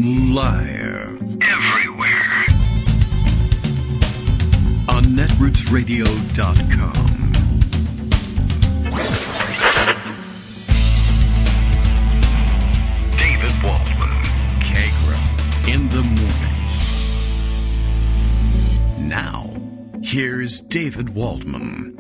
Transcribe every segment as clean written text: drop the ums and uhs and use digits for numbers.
Live. Everywhere. On netrootsradio.com. David Waldman. Kagro. In the morning. Now, here's David Waldman.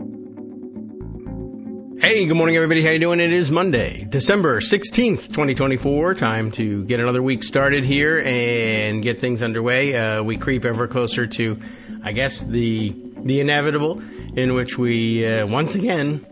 Hey, good morning, everybody. How you doing? It is Monday, December 16th, 2024. Time to get another week started here and get things underway. We creep ever closer to, I guess, the inevitable, in which we, once again,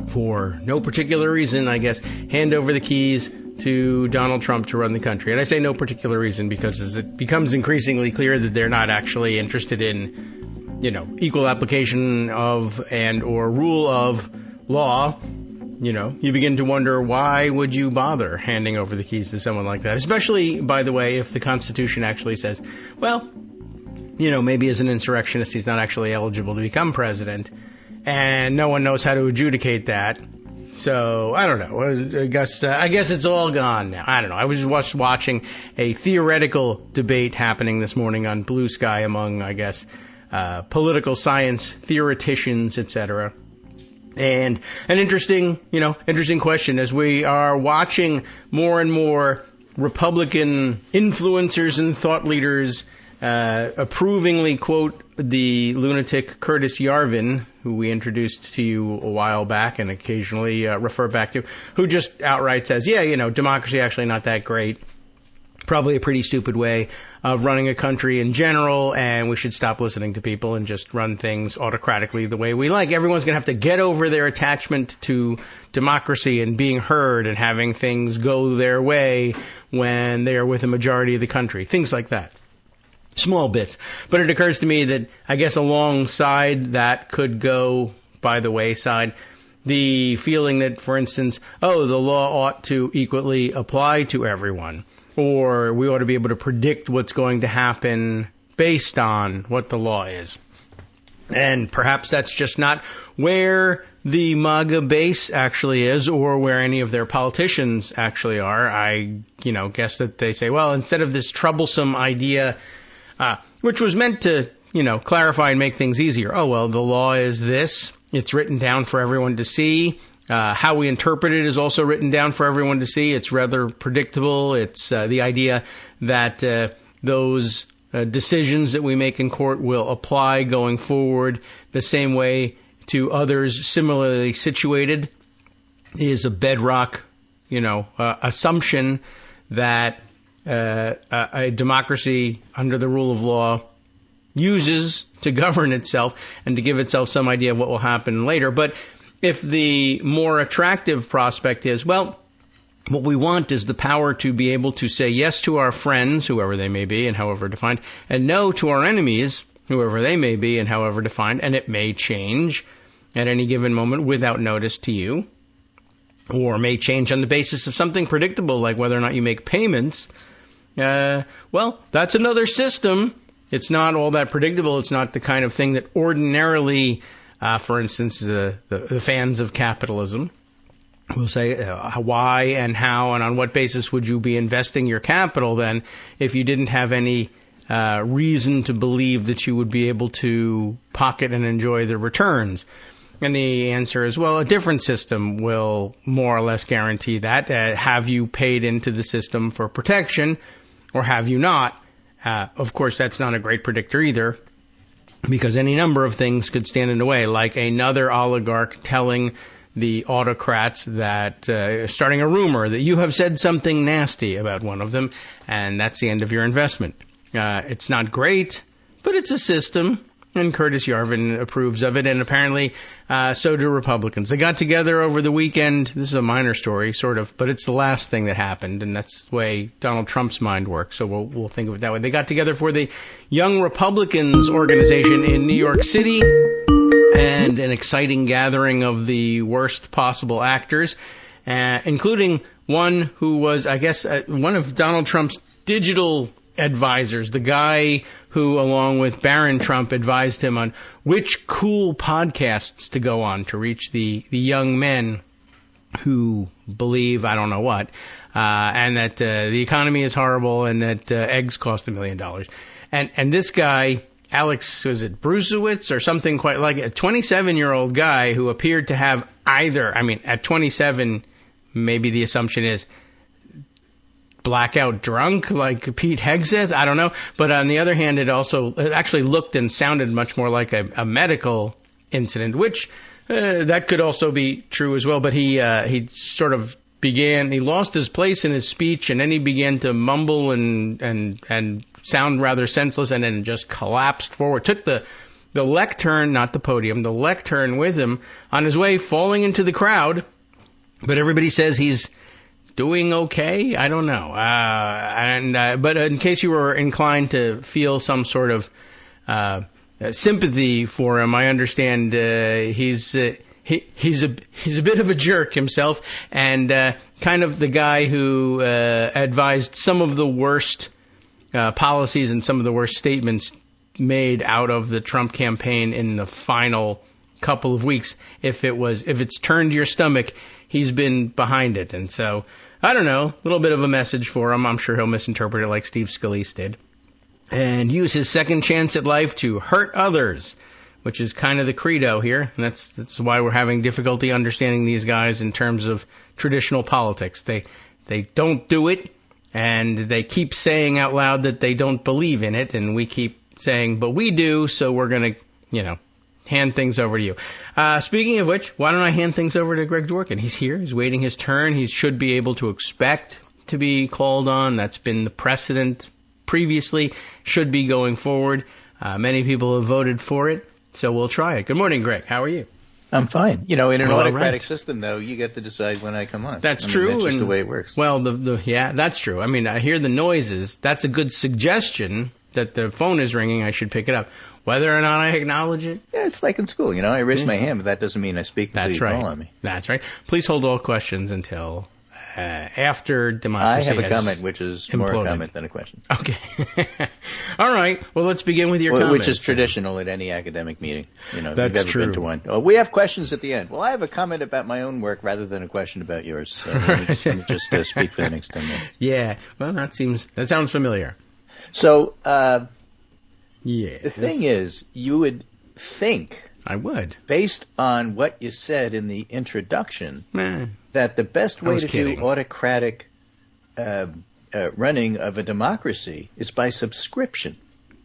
for no particular reason, I guess, hand over the keys to Donald Trump to run the country. And I say no particular reason because as it becomes increasingly clear that they're not actually interested in, equal application of and or rule of law, you begin to wonder, why would you bother handing over the keys to someone like that? Especially, by the way, if the Constitution actually says, well, maybe as an insurrectionist he's not actually eligible to become president, and no one knows how to adjudicate that. So, I don't know. I guess it's all gone now. I don't know. I was just watching a theoretical debate happening this morning on Blue Sky among, I guess, political science theoreticians, etc. And an interesting question as we are watching more and more Republican influencers and thought leaders approvingly quote the lunatic Curtis Yarvin, who we introduced to you a while back and occasionally refer back to, who just outright says, democracy actually not that great. Probably a pretty stupid way of running a country in general, and we should stop listening to people and just run things autocratically the way we like. Everyone's going to have to get over their attachment to democracy and being heard and having things go their way when they are with a majority of the country. Things like that. Small bits. But it occurs to me that I guess alongside that could go by the wayside the feeling that, for instance, the law ought to equally apply to everyone. Or we ought to be able to predict what's going to happen based on what the law is. And perhaps that's just not where the MAGA base actually is or where any of their politicians actually are. I, guess that they say, well, instead of this troublesome idea, which was meant to, clarify and make things easier. The law is this. It's written down for everyone to see. How we interpret it is also written down for everyone to see. It's rather predictable. It's the idea that those decisions that we make in court will apply going forward the same way to others similarly situated is a bedrock, assumption that a democracy under the rule of law uses to govern itself and to give itself some idea of what will happen later. But if the more attractive prospect is, what we want is the power to be able to say yes to our friends, whoever they may be and however defined, and no to our enemies, whoever they may be and however defined, and it may change at any given moment without notice to you, or may change on the basis of something predictable like whether or not you make payments. That's another system. It's not all that predictable. It's not the kind of thing that ordinarily for instance, the fans of capitalism will say, why and how and on what basis would you be investing your capital then if you didn't have any reason to believe that you would be able to pocket and enjoy the returns? And the answer is, a different system will more or less guarantee that. Have you paid into the system for protection or have you not? Of course, that's not a great predictor either, because any number of things could stand in the way, like another oligarch telling the autocrats that, starting a rumor that you have said something nasty about one of them, and that's the end of your investment. It's not great, but it's a system, and Curtis Yarvin approves of it, and apparently so do Republicans. They got together over the weekend. This is a minor story, sort of, but it's the last thing that happened, and that's the way Donald Trump's mind works, so we'll think of it that way. They got together for the Young Republicans organization in New York City, and an exciting gathering of the worst possible actors, including one who was, I guess, one of Donald Trump's digital advisors, the guy who, along with Barron Trump, advised him on which cool podcasts to go on to reach the young men who believe I don't know what, and that the economy is horrible and that eggs cost $1 million. And this guy, Alex, was it Brucewitz or something quite like it, a 27-year-old guy who appeared to have either, I mean, at 27, maybe the assumption is blackout drunk like Pete Hegseth, I don't know. But on the other hand, it actually looked and sounded much more like a medical incident, which that could also be true as well. But he sort of he lost his place in his speech, and then he began to mumble and sound rather senseless, and then just collapsed forward. Took the lectern, not the podium, the lectern with him on his way, falling into the crowd. But everybody says he's doing okay. I don't know. But in case you were inclined to feel some sort of sympathy for him, I understand he's a bit of a jerk himself, and kind of the guy who advised some of the worst policies and some of the worst statements made out of the Trump campaign in the final couple of weeks. If it's turned your stomach, he's been behind it. And so, I don't know, a little bit of a message for him. I'm sure he'll misinterpret it like Steve Scalise did, and use his second chance at life to hurt others, which is kind of the credo here. And that's why we're having difficulty understanding these guys in terms of traditional politics. They don't do it, and they keep saying out loud that they don't believe in it, and we keep saying, but we do, so we're going to, hand things over to you. Speaking of which, why don't I hand things over to Greg Dworkin? He's here. He's waiting his turn. He should be able to expect to be called on. That's been the precedent previously, should be going forward. Many people have voted for it, so we'll try it. Good morning, Greg. How are you? I'm fine. In an autocratic system, though, you get to decide when I come on. That's true. That's just the way it works. Well, yeah, that's true. I mean, I hear the noises. That's a good suggestion that the phone is ringing. I should pick it up. Whether or not I acknowledge it? Yeah, it's like in school. I raise my hand, but that doesn't mean I speak until you call on me. That's right. Please hold all questions until after democracy. I have a comment, which is imploded. More a comment than a question. Okay. All right. Well, let's begin with your comments. Which is traditional at any academic meeting. That's you've true. Been to one. Oh, we have questions at the end. Well, I have a comment about my own work rather than a question about yours. So let me just speak for the next 10 minutes. Yeah. Well, that sounds familiar. So, yeah. The thing is, you would think, I would, based on what you said in the introduction, that the best way to do autocratic running of a democracy is by subscription.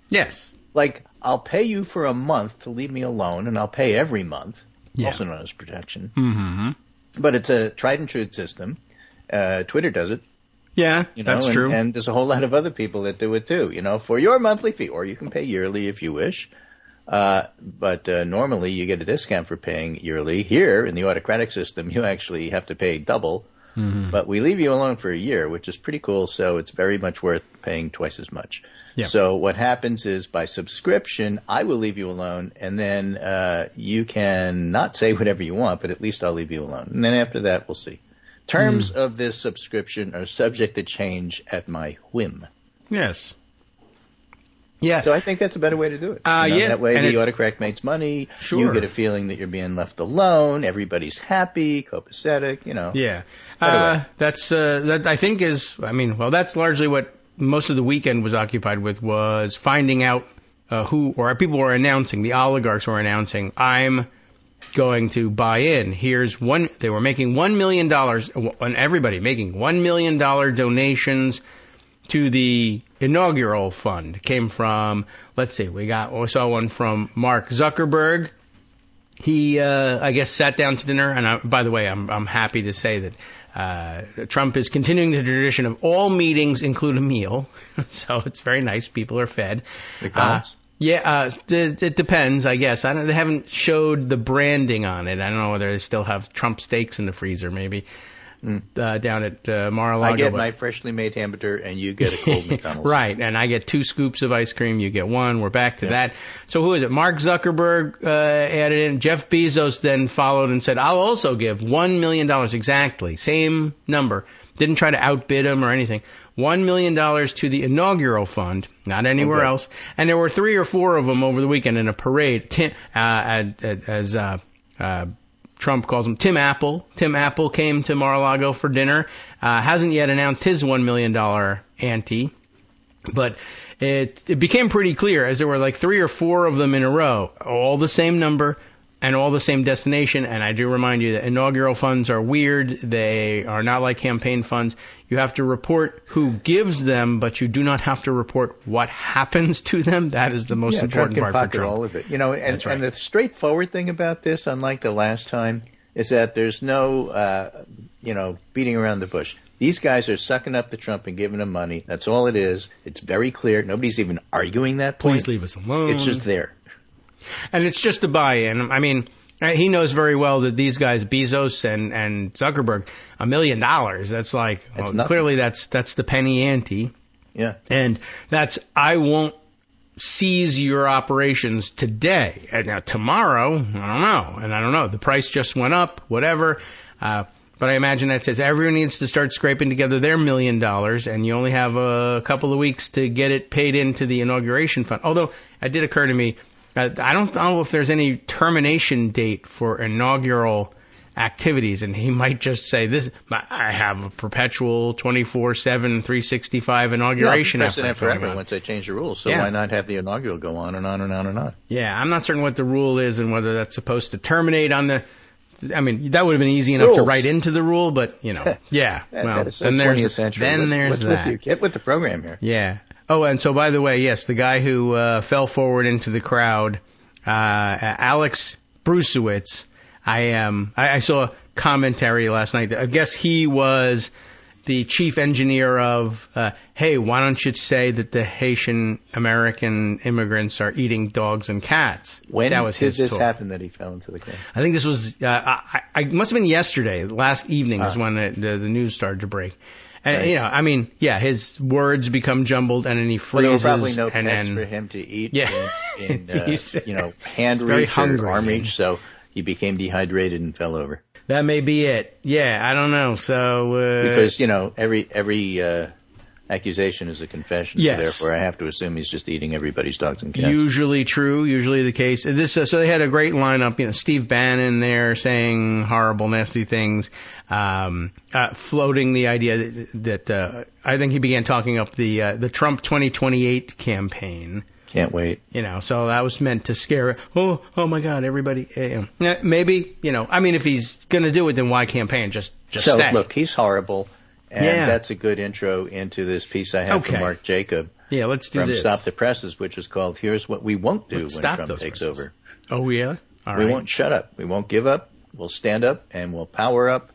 Yes. Like, I'll pay you for a month to leave me alone, and I'll pay every month, also known as protection. Mm-hmm. But it's a tried and true system. Twitter does it. Yeah, that's true. And there's a whole lot of other people that do it too, for your monthly fee, or you can pay yearly if you wish. But normally you get a discount for paying yearly. Here in the autocratic system, you actually have to pay double. Mm-hmm. But we leave you alone for a year, which is pretty cool. So it's very much worth paying twice as much. Yeah. So what happens is by subscription, I will leave you alone, and then you can not say whatever you want, but at least I'll leave you alone. And then after that, we'll see. Terms of this subscription are subject to change at my whim. Yes. Yeah. So I think that's a better way to do it. That way the autocratic makes money. Sure. You get a feeling that you're being left alone. Everybody's happy, copacetic, Yeah. That I think is, that's largely what most of the weekend was occupied with, was finding out people were announcing, the oligarchs were announcing, I'm going to buy in. They were making $1 million, and everybody making $1 million donations to the inaugural fund. Came from, let's see, we saw one from Mark Zuckerberg. He, I guess, sat down to dinner, and by the way, I'm happy to say that Trump is continuing the tradition of all meetings include a meal, so it's very nice. People are fed. It depends, I guess. They haven't showed the branding on it. I don't know whether they still have Trump steaks in the freezer, maybe, down at Mar-a-Lago. I get my freshly made hamburger, and you get a cold McDonald's. Right, and I get 2 scoops of ice cream. You get 1. We're back to that. So who is it? Mark Zuckerberg added in. Jeff Bezos then followed and said, I'll also give $1 million exactly. Same number. Didn't try to outbid him or anything. $1 million to the inaugural fund, not anywhere else. And there were 3 or 4 of them over the weekend in a parade. As Trump calls him Tim Apple. Tim Apple came to Mar-a-Lago for dinner. Hasn't yet announced his $1 million ante. But it became pretty clear as there were like 3 or 4 of them in a row, all the same number and all the same destination. And I do remind you that inaugural funds are weird. They are not like campaign funds. You have to report who gives them, but you do not have to report what happens to them. That is the most important part for Trump. All of it. And the straightforward thing about this, unlike the last time, is that there's no, beating around the bush. These guys are sucking up to Trump and giving him money. That's all it is. It's very clear. Nobody's even arguing that point. Please leave us alone. It's just there. And it's just a buy-in. I mean, he knows very well that these guys, Bezos and Zuckerberg, $1 million. That's like, clearly that's the penny ante. Yeah. And that's, I won't seize your operations today. And now tomorrow, I don't know. The price just went up, whatever. But I imagine that says everyone needs to start scraping together their $1 million, and you only have a couple of weeks to get it paid into the inauguration fund. Although it did occur to me, I don't know if there's any termination date for inaugural activities, and he might just say, "This, I have a perpetual 24/7, 365 inauguration effort." Precedent forever once they change the rules, so why not have the inaugural go on and on and on and on? Yeah, I'm not certain what the rule is and whether that's supposed to terminate on the. I mean, that would have been easy enough to write into the rule, but, yeah. Well, then there's that. Get with the program here. Yeah. Oh, and so, by the way, yes, the guy who fell forward into the crowd, Alex Brusiewicz, I saw a commentary last night. I guess he was the chief engineer of, hey, why don't you say that the Haitian American immigrants are eating dogs and cats? When that was did his this talk. happen that he fell into the crowd? I think this was, I must have been yesterday. Last evening was when the news started to break. And, right. His words become jumbled and then he freezes. Well, there were probably no pets for him to eat in hand reach or arm reach, so he became dehydrated and fell over. That may be it. Yeah, I don't know. So because every accusation is a confession, yes. So therefore I have to assume he's just eating everybody's dogs and cats. Usually true, usually the case. So they had a great lineup. Steve Bannon there saying horrible, nasty things, floating the idea that I think he began talking up the Trump 2028 campaign. Can't wait. So that was meant to scare. Oh my God, everybody. Maybe, if he's going to do it, then why campaign? Just so, stay. Look, he's horrible. And that's a good intro into this piece I have from Mark Jacob. Yeah, let's do this. From Stop the Presses, which is called Here's What We Won't Do When Trump Takes Over. Oh, yeah? All right. We won't shut up. We won't give up. We'll stand up and we'll power up.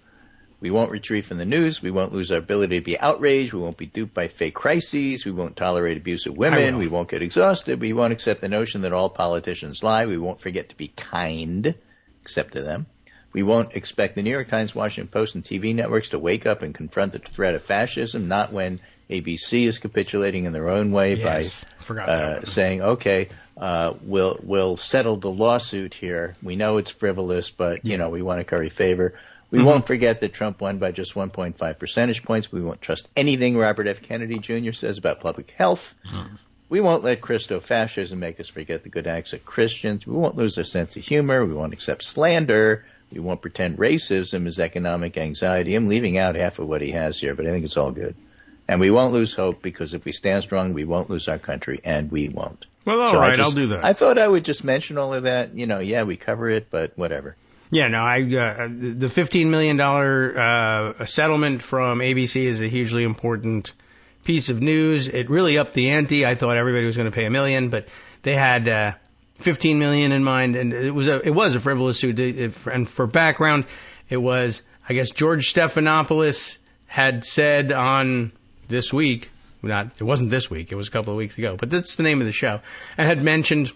We won't retreat from the news. We won't lose our ability to be outraged. We won't be duped by fake crises. We won't tolerate abuse of women. We won't get exhausted. We won't accept the notion that all politicians lie. We won't forget to be kind, except to them. We won't expect the New York Times, Washington Post, and TV networks to wake up and confront the threat of fascism, not when ABC is capitulating in their own way by saying, okay, we'll settle the lawsuit here. We know it's frivolous, but, we want to curry favor. We won't forget that Trump won by just 1.5 percentage points. We won't trust anything Robert F. Kennedy Jr. says about public health. We won't let Christo-fascism make us forget the good acts of Christians. We won't lose our sense of humor. We won't accept slander. We won't pretend racism is economic anxiety. I'm leaving out half of what he has here, but I think it's all good. And we won't lose hope, because if we stand strong, we won't lose our country, and we won't. Well, all right, I'll do that. I thought I would just mention all of that. We cover it, but whatever. Yeah, no, the $15 million settlement from ABC is a hugely important piece of news. It really upped the ante. I thought everybody was going to pay $1 million, but they had $15 million in mind, and it was a frivolous suit. And for background, it was, I guess, George Stephanopoulos had said on This Week, it wasn't this week, it was a couple of weeks ago, but that's the name of the show, and had mentioned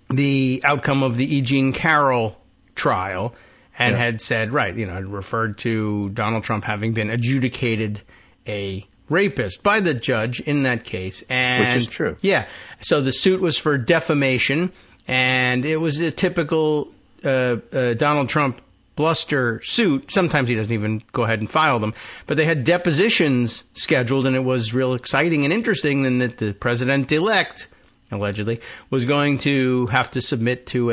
the outcome of the E. Jean Carroll trial, and had said, had referred to Donald Trump having been adjudicated a rapist by the judge in that case. And which is true. Yeah. So the suit was for defamation, and it was a typical Donald Trump bluster suit. Sometimes he doesn't even go ahead and file them. But they had depositions scheduled, and it was real exciting and interesting, and that the president-elect, allegedly, was going to have to submit to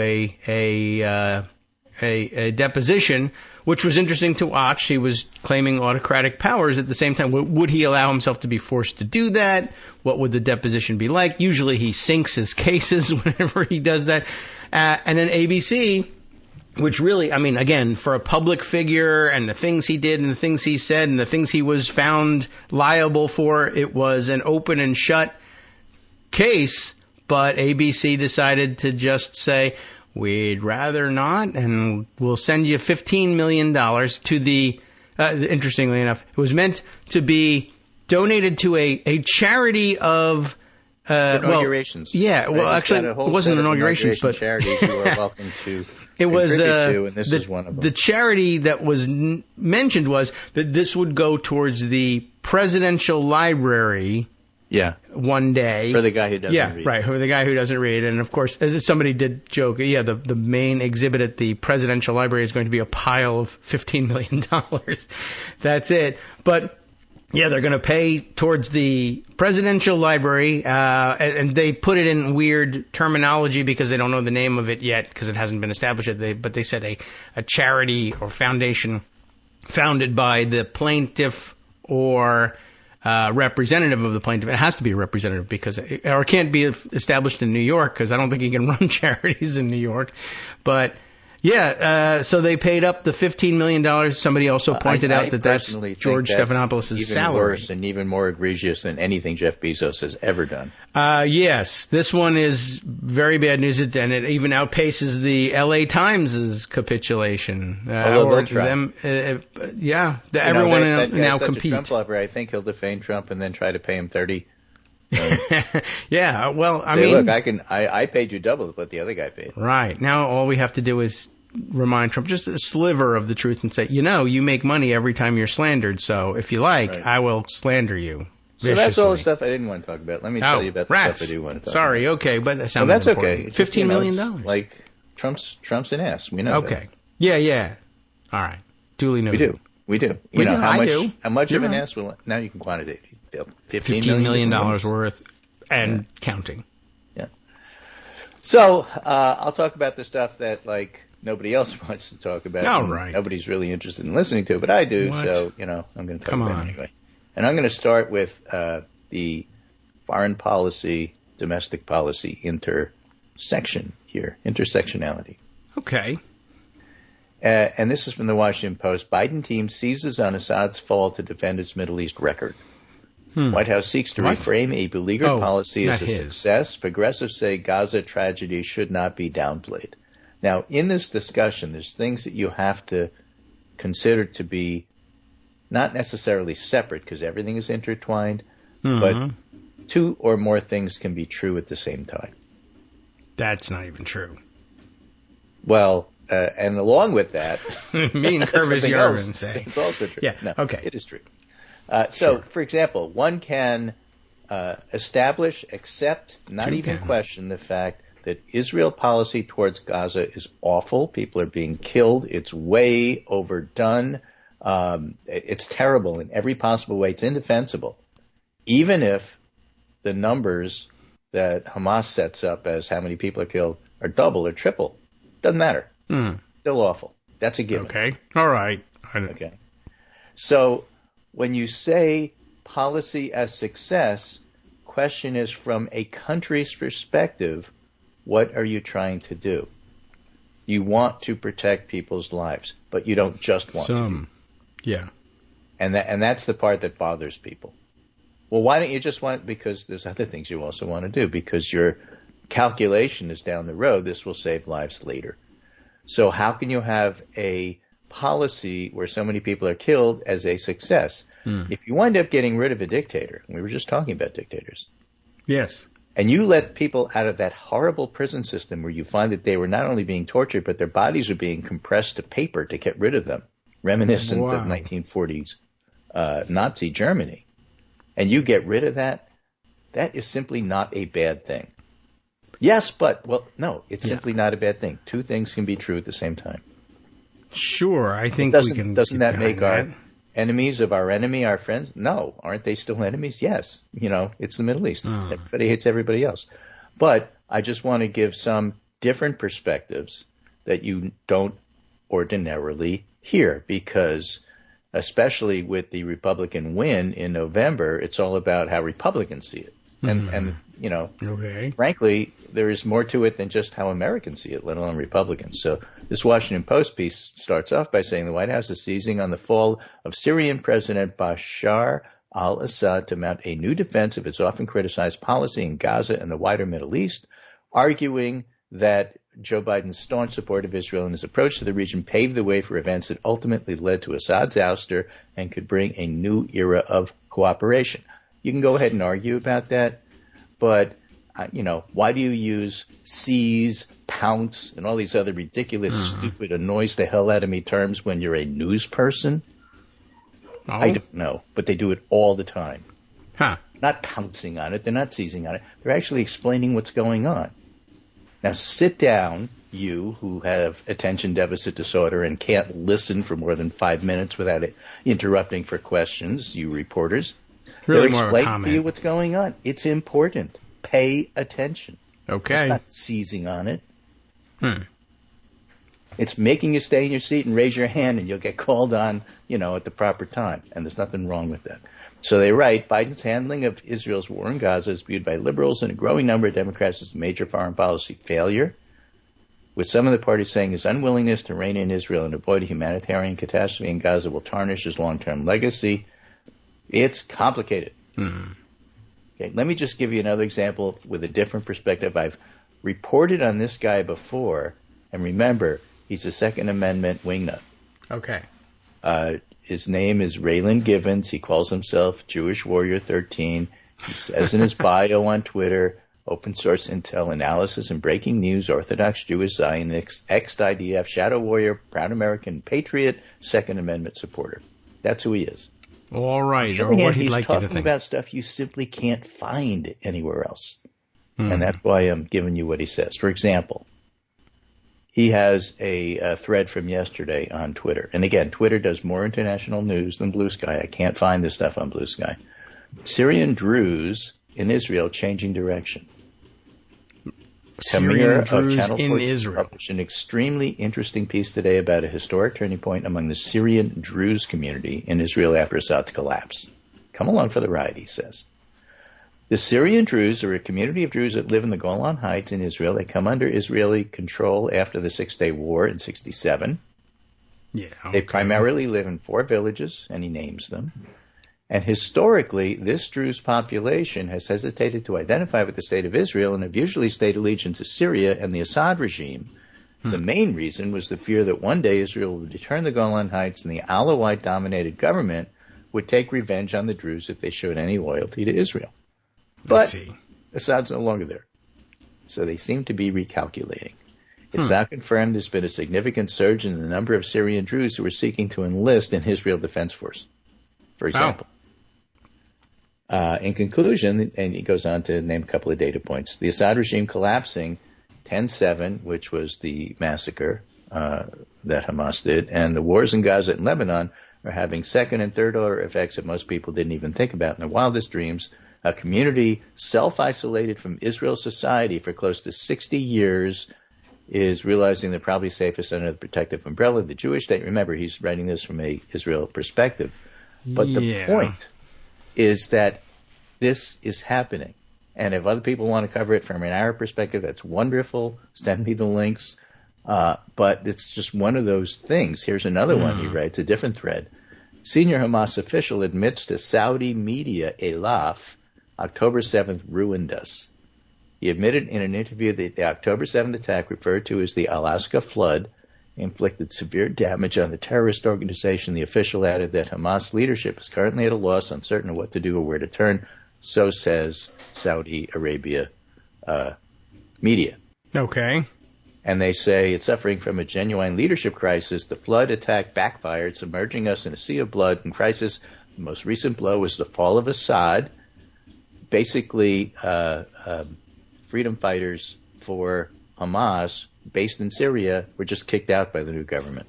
a deposition, which was interesting to watch. He was claiming autocratic powers at the same time. Would he allow himself to be forced to do that? What would the deposition be like? Usually he sinks his cases whenever he does that. And then ABC, which really, I mean, again, for a public figure and the things he did and the things he said and the things he was found liable for, it was an open and shut case. But ABC decided to just say, we'd rather not, and we'll send you $15 million to the, interestingly enough, it was meant to be donated to a charity of, inaugurations. Well, yeah, well, actually, it wasn't inaugurations, but charities you are welcome to. It was and this is one of them. The charity that was mentioned was that this would go towards the presidential library. Yeah. One day. For the guy who doesn't read. Yeah, right. For the guy who doesn't read. And of course, as somebody did joke, the main exhibit at the presidential library is going to be a pile of $15 million. That's it. But yeah, they're going to pay towards the presidential library, and they put it in weird terminology because they don't know the name of it yet because it hasn't been established yet. But they said a charity or foundation founded by the plaintiff or representative of the plaintiff. It has to be a representative or it can't be established in New York because I don't think he can run charities in New York. But yeah, so they paid up the $15 million. Somebody also pointed out that that's George Stephanopoulos' salary. Even worse and even more egregious than anything Jeff Bezos has ever done. Yes, this one is very bad news, and it even outpaces the L.A. Times' capitulation. Everyone now compete. Trump lover, I think he'll defame Trump and then try to pay him $30. Yeah, well, I mean, look, I paid you double what the other guy paid. Right. Now all we have to do is remind Trump just a sliver of the truth and say, you make money every time you're slandered, so if you like, right, I will slander you viciously. So that's all the stuff I didn't want to talk about. Let me tell you about the stuff I do want to talk about. Sorry, okay, but that sounds that's important. okay. $15 million. Like, Trump's an ass. We know okay. That. Yeah. All right. Duly noted. We do. How much of an ass will, now you can quantitate. $15 million worth and counting. Yeah. So, I'll talk about the stuff that, like, nobody else wants to talk about. All right. Nobody's really interested in listening to, but I do, so, I'm going to talk about it anyway. And I'm going to start with the foreign policy, domestic policy intersection here, intersectionality. Okay. And this is from the Washington Post. Biden team seizes on Assad's fall to defend its Middle East record. White House seeks to reframe a beleaguered policy as a success. Progressives say Gaza tragedy should not be downplayed. Now, in this discussion, there's things that you have to consider to be not necessarily separate because everything is intertwined, but two or more things can be true at the same time. That's not even true. Well, and along with that, me and Curvis Yarvin say it's also true. Yeah, no, okay, it is true. So, for example, one can establish, accept, not even question the fact that Israel policy towards Gaza is awful. People are being killed. It's way overdone. It's terrible in every possible way. It's indefensible. Even if the numbers that Hamas sets up as how many people are killed are double or triple. Doesn't matter. Still awful. That's a given. Okay. All right. Okay. So, when you say policy as success, question is from a country's perspective, what are you trying to do? You want to protect people's lives, but you don't just want to. Yeah. And that's the part that bothers people. Well, why don't you just want it? Because there's other things you also want to do, because your calculation is down the road. This will save lives later. So how can you have a policy where so many people are killed as a success? If you wind up getting rid of a dictator, and we were just talking about dictators. Yes. And you let people out of that horrible prison system where you find that they were not only being tortured, but their bodies were being compressed to paper to get rid of them, reminiscent of 1940s Nazi Germany. And you get rid of that, that is simply not a bad thing. Yes, but, well, no, it's simply not a bad thing. Two things can be true at the same time. Sure, I think we can. Doesn't that make our enemies of our enemy our friends? No. Aren't they still enemies? Yes. It's the Middle East. Everybody hates everybody else. But I just want to give some different perspectives that you don't ordinarily hear, because especially with the Republican win in November, it's all about how Republicans see it. And you know, frankly, there is more to it than just how Americans see it, let alone Republicans. So this Washington Post piece starts off by saying the White House is seizing on the fall of Syrian President Bashar al-Assad to mount a new defense of its often criticized policy in Gaza and the wider Middle East, arguing that Joe Biden's staunch support of Israel and his approach to the region paved the way for events that ultimately led to Assad's ouster and could bring a new era of cooperation. You can go ahead and argue about that, but, you know, why do you use seize, pounce, and all these other ridiculous, stupid, annoys the hell out of me terms when you're a news person? Oh. I don't know, but they do it all the time. Not pouncing on it. They're not seizing on it. They're actually explaining what's going on. Now sit down, you who have attention deficit disorder and can't listen for more than 5 minutes without it interrupting for questions, you reporters. Really They're more of a explaining comment. to you what's going on. It's important. Pay attention. Okay. It's not seizing on it. It's making you stay in your seat and raise your hand, and you'll get called on, you know, at the proper time. And there's nothing wrong with that. So they write, Biden's handling of Israel's war in Gaza is viewed by liberals and a growing number of Democrats as a major foreign policy failure, with some of the parties saying his unwillingness to rein in Israel and avoid a humanitarian catastrophe in Gaza will tarnish his long-term legacy. It's complicated. Okay, let me just give you another example with a different perspective. I've reported on this guy before, and remember, he's a Second Amendment wingnut. Okay. His name is Raylan Givens. He calls himself Jewish Warrior 13. He says in his bio on Twitter, open source intel analysis and breaking news, Orthodox Jewish Zionist, ex-IDF, shadow warrior, proud American patriot, Second Amendment supporter. That's who he is. All right. Or what he'd like you to He's talking think. about stuff you simply can't find anywhere else. And that's why I'm giving you what he says. For example, he has a thread from yesterday on Twitter. And again, Twitter does more international news than Blue Sky. I can't find this stuff on Blue Sky. Syrian Druze in Israel changing direction. Syrian Tamir of Druze Channel in 14 Israel. published an extremely interesting piece today about a historic turning point among the Syrian Druze community in Israel after Assad's collapse. Come along for the ride, he says. The Syrian Druze are a community of Druze that live in the Golan Heights in Israel. They come under Israeli control after the Six-Day War in 1967. Yeah. They primarily live in 4 villages, and he names them. And historically, this Druze population has hesitated to identify with the state of Israel and have usually stayed allegiance to Syria and the Assad regime. The main reason was the fear that one day Israel would return the Golan Heights and the Alawite-dominated government would take revenge on the Druze if they showed any loyalty to Israel. But Assad's no longer there. So they seem to be recalculating. It's now confirmed there's been a significant surge in the number of Syrian Druze who are seeking to enlist in Israel Defense Force, for example. In conclusion, and he goes on to name a couple of data points, the Assad regime collapsing 10/7, which was the massacre that Hamas did, and the wars in Gaza and Lebanon are having second and third order effects that most people didn't even think about in their wildest dreams. A community self-isolated from Israel's society for close to 60 years is realizing they're probably safest under the protective umbrella of the Jewish state. Remember, he's writing this from a Israel perspective. But the point is that this is happening. And if other people want to cover it from an Arab perspective, that's wonderful. Send me the links. But it's just one of those things. Here's another one he writes, a different thread. Senior Hamas official admits to Saudi media, Elaf, October 7th ruined us. He admitted in an interview that the October 7th attack, referred to as the Alaska flood, inflicted severe damage on the terrorist organization. The official added that Hamas leadership is currently at a loss, uncertain of what to do or where to turn. So says Saudi Arabia media. Okay. And they say it's suffering from a genuine leadership crisis. The flood attack backfired, submerging us in a sea of blood and crisis. The most recent blow was the fall of Assad. Basically, freedom fighters for Hamas, based in Syria, were just kicked out by the new government.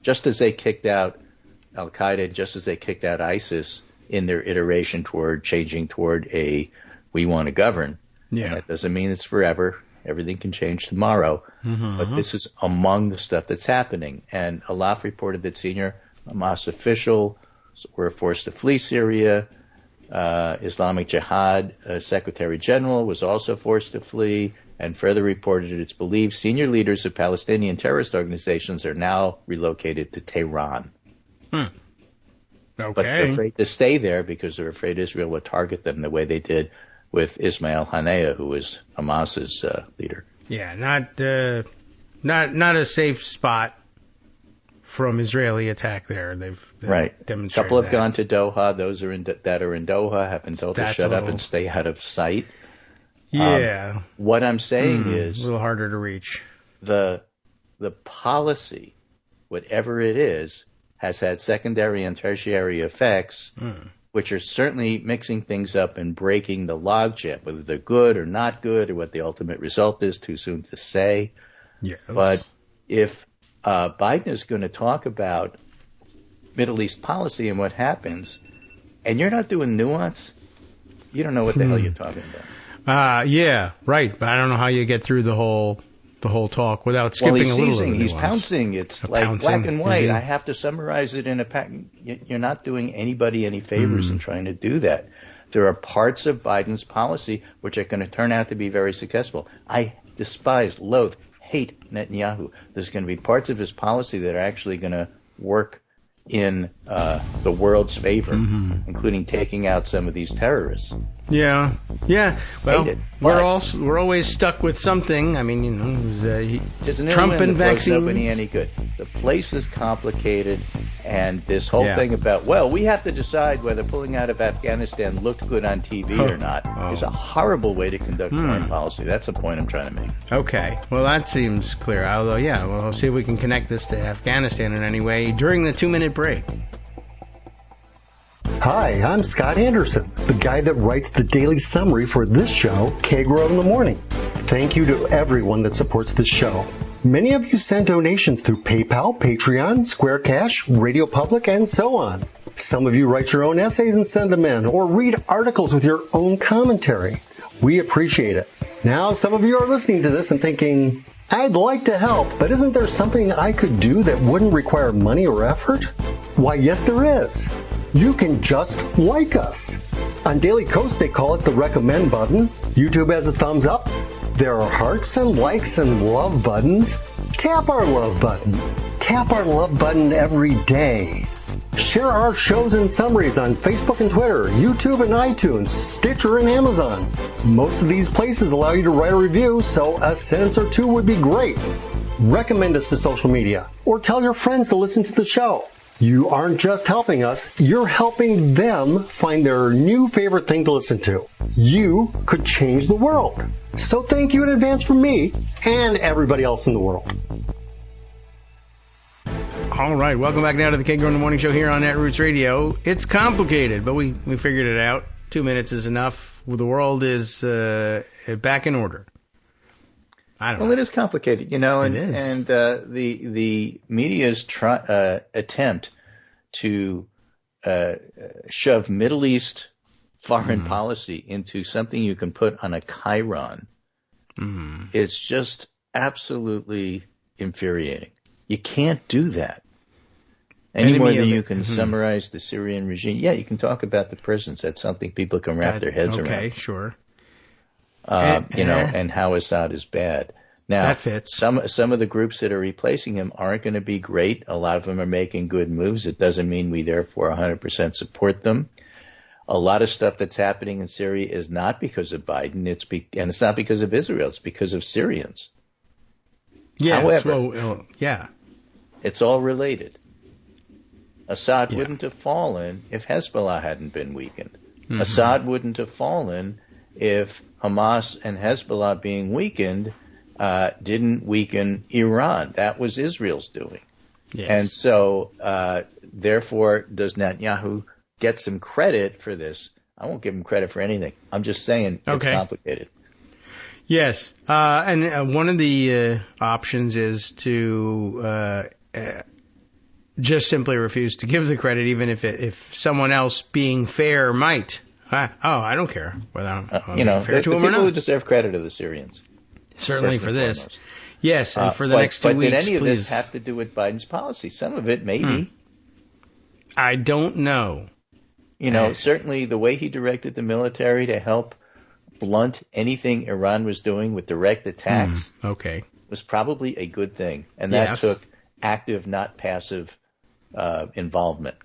Just as they kicked out al-Qaeda, just as they kicked out ISIS in their iteration toward changing toward a we want to govern. Yeah. And that doesn't mean it's forever. Everything can change tomorrow. But this is among the stuff that's happening. And Alaf reported that senior Hamas officials were forced to flee Syria. Islamic Jihad Secretary General was also forced to flee, and further reported it's believed senior leaders of Palestinian terrorist organizations are now relocated to Tehran. Okay. But they're afraid to stay there because they're afraid Israel will target them the way they did with Ismail Haniyeh, who was Hamas's leader. Yeah, not a safe spot from Israeli attack there. They've demonstrated. A couple have that. gone to Doha. Those are that are in Doha have been told to shut up and stay out of sight. Yeah. What I'm saying is a little harder to reach. The policy, whatever it is, has had secondary and tertiary effects, which are certainly mixing things up and breaking the logjam. Whether they're good or not good, or what the ultimate result is, too soon to say. Yes. But if Biden is going to talk about Middle East policy and what happens, and you're not doing nuance, you don't know what the hell you're talking about. Yeah, right. But I don't know how you get through the whole talk without skipping a little bit of He's nuance. pouncing. It's like black and white. I have to summarize it in a pack. You're not doing anybody any favors in trying to do that. There are parts of Biden's policy which are going to turn out to be very successful. I despise, loathe, hate Netanyahu. There's going to be parts of his policy that are actually going to work in the world's favor, including taking out some of these terrorists. Yeah. Well, we're always stuck with something. I mean, Trump and vaccines. Nobody any good. The place is complicated, and this whole thing about we have to decide whether pulling out of Afghanistan looked good on TV or not is a horrible way to conduct foreign policy. That's the point I'm trying to make. Okay. Well, that seems clear. Although, we'll see if we can connect this to Afghanistan in any way during the 2-minute break. Hi, I'm Scott Anderson, the guy that writes the daily summary for this show, Kagro in the Morning. Thank you to everyone that supports this show. Many of you send donations through PayPal, Patreon, Square Cash, Radio Public, and so on. Some of you write your own essays and send them in, or read articles with your own commentary. We appreciate it. Now, some of you are listening to this and thinking, I'd like to help, but isn't there something I could do that wouldn't require money or effort? Why, yes, there is. You can just like us. On Daily Kos, they call it the recommend button. YouTube has a thumbs up. There are hearts and likes and love buttons. Tap our love button. Tap our love button every day. Share our shows and summaries on Facebook and Twitter, YouTube and iTunes, Stitcher and Amazon. Most of these places allow you to write a review, so a sentence or two would be great. Recommend us to social media, or tell your friends to listen to the show. You aren't just helping us, you're helping them find their new favorite thing to listen to. You could change the world. So thank you in advance from me and everybody else in the world. All right, welcome back now to the Kagro in the Morning Show here on Netroots Radio. It's complicated, but we figured it out. 2 minutes is enough. The world is back in order. I don't know. Well, it is complicated, and it is. And the media's attempt to shove Middle East foreign policy into something you can put on a chyron is just absolutely infuriating. You can't do that. Any more than you can summarize the Syrian regime. Yeah, you can talk about the prisons. That's something people can wrap their heads around. Okay, sure. And how Assad is bad. Now, that fits. Some of the groups that are replacing him aren't going to be great. A lot of them are making good moves. It doesn't mean we therefore 100% support them. A lot of stuff that's happening in Syria is not because of Biden. And it's not because of Israel. It's because of Syrians. Yes, However, yeah. It's all related. Assad wouldn't have fallen if Hezbollah hadn't been weakened. Assad wouldn't have fallen if Hamas and Hezbollah being weakened didn't weaken Iran. That was Israel's doing. Yes. And so, therefore, does Netanyahu get some credit for this? I won't give him credit for anything. I'm just saying it's complicated. Yes. And one of the options is to just simply refuse to give the credit, even if someone else being fair might. I don't care whether I'm fair to him or not. The people who deserve credit are the Syrians. Certainly for this. Foremost. Yes, and for the next 2 weeks, did any of please. this have to do with Biden's policy? Some of it, maybe. I don't know. Certainly the way he directed the military to help blunt anything Iran was doing with direct attacks was probably a good thing. And that took active, not passive involvement.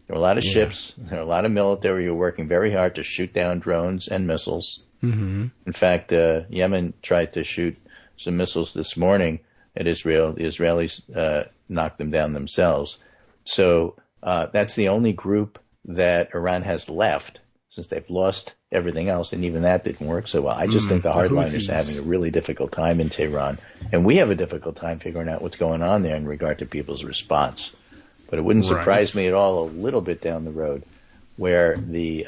There were a lot of ships, there were a lot of military who were working very hard to shoot down drones and missiles. Mm-hmm. In fact, Yemen tried to shoot some missiles this morning at Israel. The Israelis knocked them down themselves. So that's the only group that Iran has left since they've lost everything else, and even that didn't work so well. I just think the hardliners are having a really difficult time in Tehran, and we have a difficult time figuring out what's going on there in regard to people's response. But it wouldn't surprise me at all a little bit down the road where the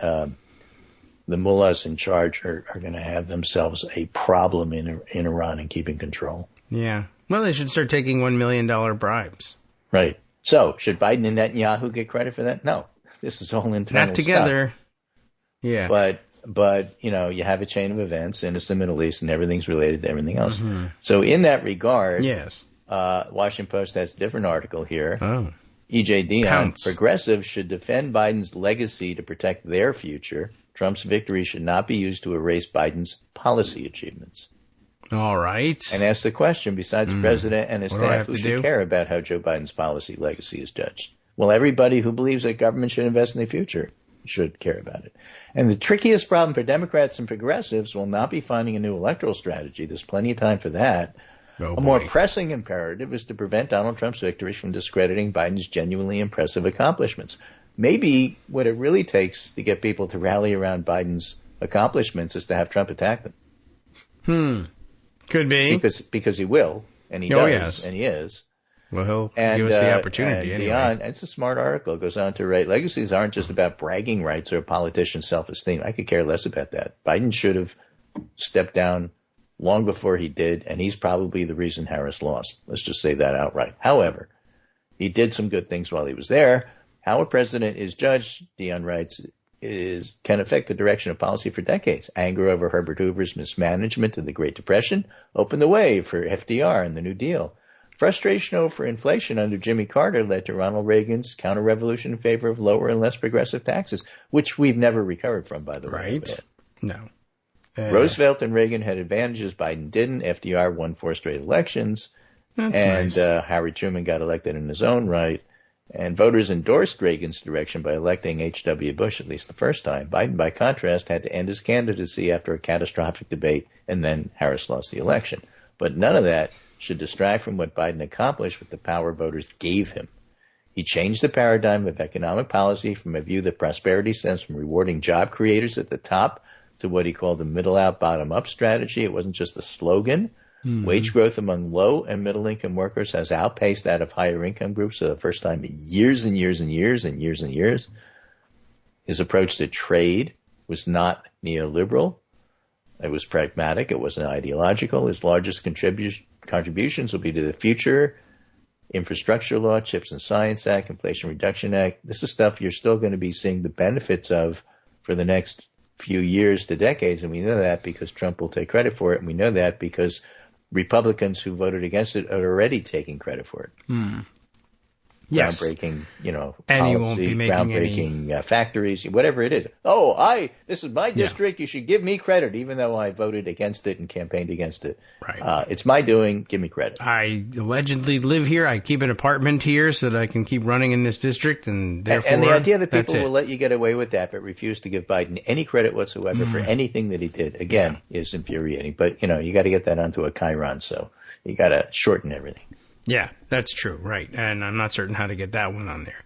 mullahs in charge are going to have themselves a problem in Iran and keeping control. Yeah. Well, they should start taking $1 million bribes. Right. So, should Biden and Netanyahu get credit for that? No. This is all internal Not together. stuff. Yeah. But you have a chain of events, and it's the Middle East, and everything's related to everything else. Mm-hmm. So, in that regard, Washington Post has a different article here. Oh. E.J. Dionne, Pounce. Progressives should defend Biden's legacy to protect their future. Trump's victory should not be used to erase Biden's policy achievements. All right. And ask the question, besides the president and his staff, who should do? care about how Joe Biden's policy legacy is judged? Well, everybody who believes that government should invest in the future should care about it. And the trickiest problem for Democrats and progressives will not be finding a new electoral strategy. There's plenty of time for that. A more pressing imperative is to prevent Donald Trump's victory from discrediting Biden's genuinely impressive accomplishments. Maybe what it really takes to get people to rally around Biden's accomplishments is to have Trump attack them. Could be. Because he will, and he does, and he is. Well, he'll give us the opportunity and anyway. It's a smart article. It goes on to write, legacies aren't just about bragging rights or a politician's self-esteem. I could care less about that. Biden should have stepped down long before he did, and he's probably the reason Harris lost. Let's just say that outright. However, he did some good things while he was there. How a president is judged, Dionne writes, can affect the direction of policy for decades. Anger over Herbert Hoover's mismanagement of the Great Depression opened the way for FDR and the New Deal. Frustration over inflation under Jimmy Carter led to Ronald Reagan's counter-revolution in favor of lower and less progressive taxes, which we've never recovered from, by the way. Right? No. Roosevelt and Reagan had advantages. Biden didn't. FDR won 4 straight elections. That's and nice. Harry Truman got elected in his own right. And voters endorsed Reagan's direction by electing H.W. Bush, at least the first time. Biden, by contrast, had to end his candidacy after a catastrophic debate, and then Harris lost the election. But none of that should distract from what Biden accomplished with the power voters gave him. He changed the paradigm of economic policy from a view that prosperity stems from rewarding job creators at the top to what he called the middle-out, bottom-up strategy. It wasn't just a slogan. Mm-hmm. Wage growth among low and middle-income workers has outpaced that of higher-income groups for the first time in years and years and years and years and years. His approach to trade was not neoliberal. It was pragmatic. It wasn't ideological. His largest contributions will be to the future infrastructure law, Chips and Science Act, Inflation Reduction Act. This is stuff you're still going to be seeing the benefits of for the next few years to decades, and we know that because Trump will take credit for it, and we know that because Republicans who voted against it are already taking credit for it. Yes. Groundbreaking, and policy, he won't be making groundbreaking factories, whatever it is. This is my district. You should give me credit, even though I voted against it and campaigned against it. Right. It's my doing. Give me credit. I allegedly live here. I keep an apartment here so that I can keep running in this district, and therefore, and the idea that people will let you get away with that, but refuse to give Biden any credit whatsoever for anything that he did, again, is infuriating. But you got to get that onto a chyron, so you got to shorten everything. Yeah, that's true, right. And I'm not certain how to get that one on there.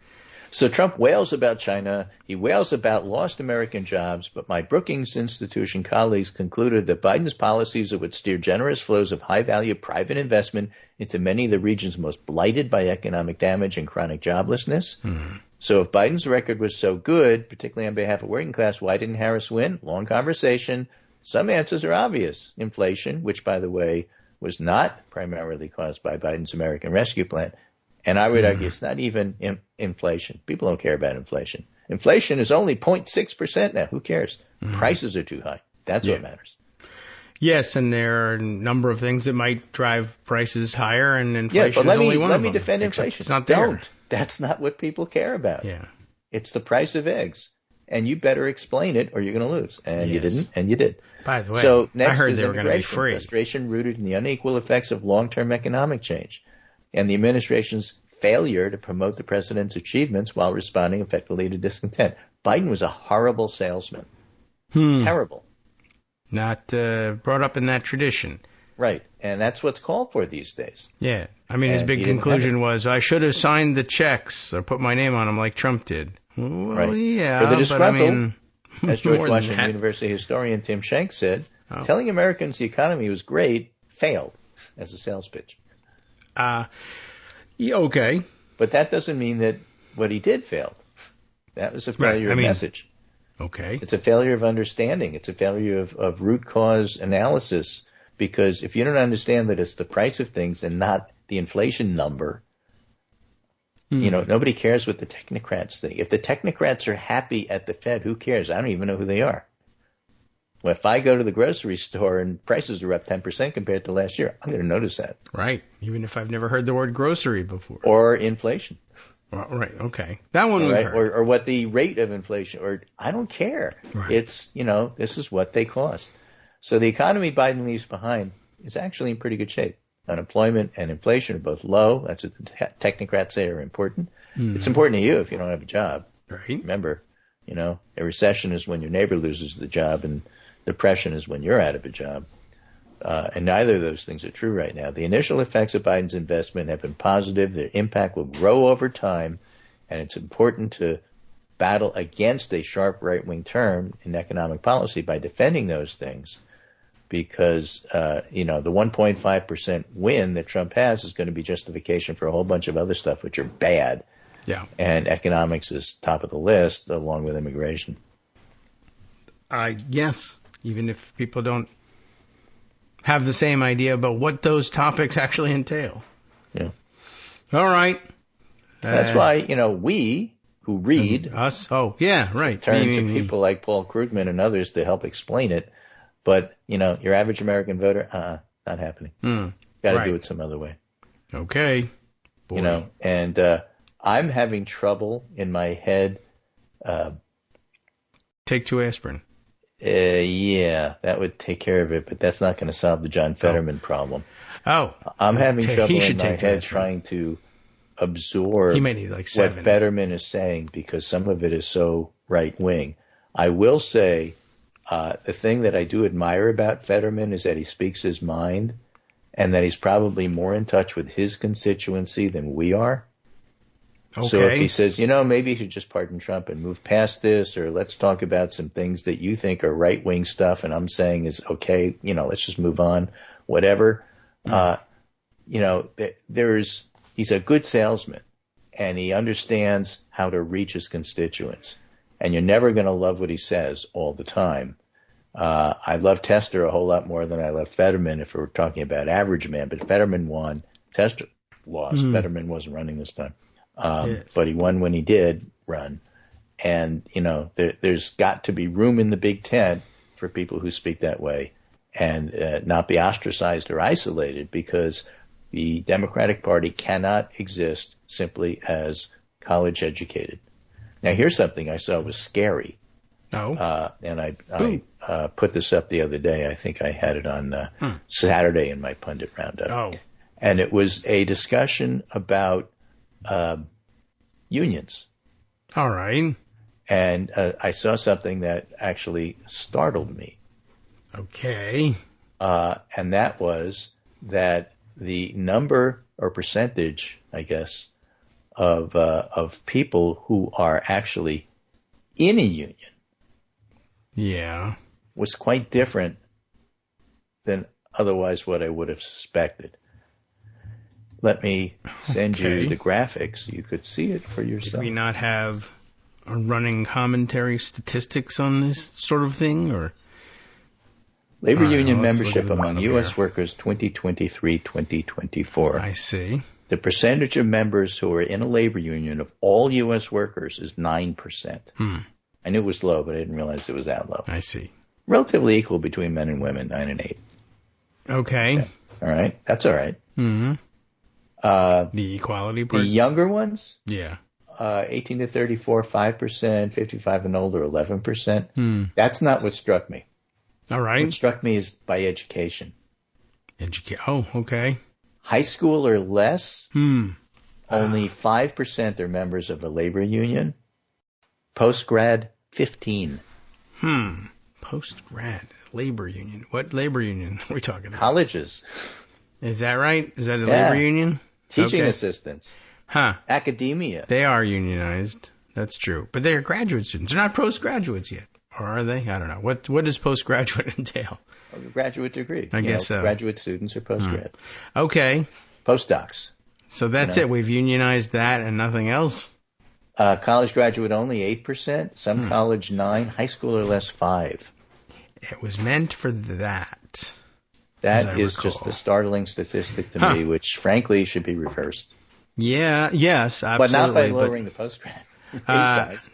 So Trump wails about China. He wails about lost American jobs. But my Brookings Institution colleagues concluded that Biden's policies would steer generous flows of high-value private investment into many of the regions most blighted by economic damage and chronic joblessness. Mm-hmm. So if Biden's record was so good, particularly on behalf of working class, why didn't Harris win? Long conversation. Some answers are obvious. Inflation, which, by the way, was not primarily caused by Biden's American Rescue Plan. And I would argue it's not even inflation. People don't care about inflation. Inflation is only 0.6% now. Who cares? Prices are too high. That's what matters. Yes, and there are a number of things that might drive prices higher, and inflation but is only one of them. let me defend inflation. It's not there. Don't. That's not what people care about. Yeah. It's the price of eggs. And you better explain it or you're going to lose. And you didn't, and you did. By the way, so next I heard is they were going to be free. Frustration rooted in the unequal effects of long-term economic change and the administration's failure to promote the president's achievements while responding effectively to discontent. Biden was a horrible salesman. Terrible. Not brought up in that tradition. Right. And that's what's called for these days. Yeah. I mean, his big conclusion was, I should have signed the checks or put my name on them like Trump did. Well, right. yeah, For the disgruntled, but I mean, as George Washington University historian Tim Schenck said, telling Americans the economy was great failed as a sales pitch. Yeah, okay. But that doesn't mean that what he did failed. That was a failure of message. Okay. It's a failure of understanding. It's a failure of root cause analysis. Because if you don't understand that it's the price of things and not the inflation number, nobody cares what the technocrats think. If the technocrats are happy at the Fed, who cares? I don't even know who they are. Well, if I go to the grocery store and prices are up 10% compared to last year, I'm going to notice that. Right. Even if I've never heard the word grocery before. Or inflation. Well, right. Okay. That one we've heard. Or what the rate of inflation, or I don't care. Right. It's, this is what they cost. So the economy Biden leaves behind is actually in pretty good shape. Unemployment and inflation are both low. That's what the technocrats say are important. It's important to you if you don't have a job. Right. Remember, a recession is when your neighbor loses the job, and depression is when you're out of a job. And neither of those things are true right now. The initial effects of Biden's investment have been positive. Their impact will grow over time, and it's important to battle against a sharp right-wing turn in economic policy by defending those things. Because, the 1.5% win that Trump has is going to be justification for a whole bunch of other stuff, which are bad. Yeah. And economics is top of the list, along with immigration. Yes. Even if people don't have the same idea about what those topics actually entail. Yeah. All right. That's why, we who read. Us? Oh, yeah, right. Turn to people like Paul Krugman and others to help explain it. But, your average American voter, not happening. Got to do it some other way. Okay. Boy. And I'm having trouble in my head. Take 2 aspirin. Yeah, that would take care of it, but that's not going to solve the John Fetterman problem. Oh. I'm having trouble in my head trying to absorb he may need like 7. what Fetterman is saying because some of it is so right-wing. I will say the thing that I do admire about Fetterman is that he speaks his mind and that he's probably more in touch with his constituency than we are. Okay. So if he says, maybe you should just pardon Trump and move past this, or let's talk about some things that you think are right-wing stuff and I'm saying is okay, let's just move on, whatever. He's a good salesman and he understands how to reach his constituents. And you're never going to love what he says all the time. I love Tester a whole lot more than I love Fetterman if we're talking about average man, but Fetterman won. Tester lost. Fetterman wasn't running this time. But he won when he did run. And, there's got to be room in the Big Tent for people who speak that way and not be ostracized or isolated because the Democratic Party cannot exist simply as college educated. Now, here's something I saw was scary. Oh. And I put this up the other day. I think I had it on Saturday in my pundit roundup. Oh. And it was a discussion about unions. All right. And I saw something that actually startled me. Okay. And that was that the number or percentage, I guess, of people who are actually in a union. Yeah. Was quite different than otherwise what I would have suspected. Let me send you the graphics. You could see it for yourself. Did we not have a running commentary statistics on this sort of thing, or? Labor union membership among U.S. workers 2023-2024. I see. The percentage of members who are in a labor union of all U.S. workers is 9%. I knew it was low, but I didn't realize it was that low. I see. Relatively equal between men and women, 9 and 8. Okay. Yeah. All right. That's all right. Mm-hmm. The equality part? The younger ones? Yeah. 18 to 34, 5%, 55 and older, 11%. That's not what struck me. All right. What struck me is by education. Oh, okay. High school or less, only 5% are members of a labor union. Post-grad, 15. Post-grad, labor union. What labor union are we talking about? Colleges. Is that right? Is that a labor union? Teaching assistants. Huh. Academia. They are unionized. That's true. But they're graduate students. They're not postgraduates yet. Or are they? I don't know. What does postgraduate entail? A graduate degree. I guess so. Graduate students are postgrad. Okay. Postdocs. So that's it. We've unionized that and nothing else? College graduate only 8%. Some college 9%. High school or less 5%. It was meant for that. That is just a startling statistic to me, which frankly should be reversed. Yeah, yes, absolutely. But not by lowering the post-grad.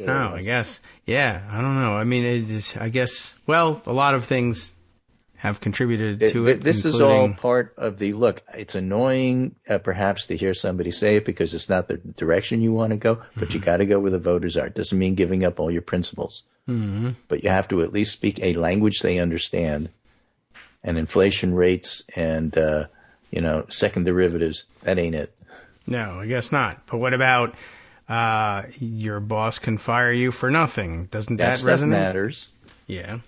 No, I guess. Yeah, I don't know. I mean, it is, I guess, well, a lot of things have contributed to it. This is all part of the, look, it's annoying perhaps to hear somebody say it because it's not the direction you want to go, but you got to go where the voters are. It doesn't mean giving up all your principles. But you have to at least speak a language they understand. And inflation rates and, second derivatives, that ain't it. No, I guess not. But what about your boss can fire you for nothing? Doesn't that resonate? That stuff matters. Yeah.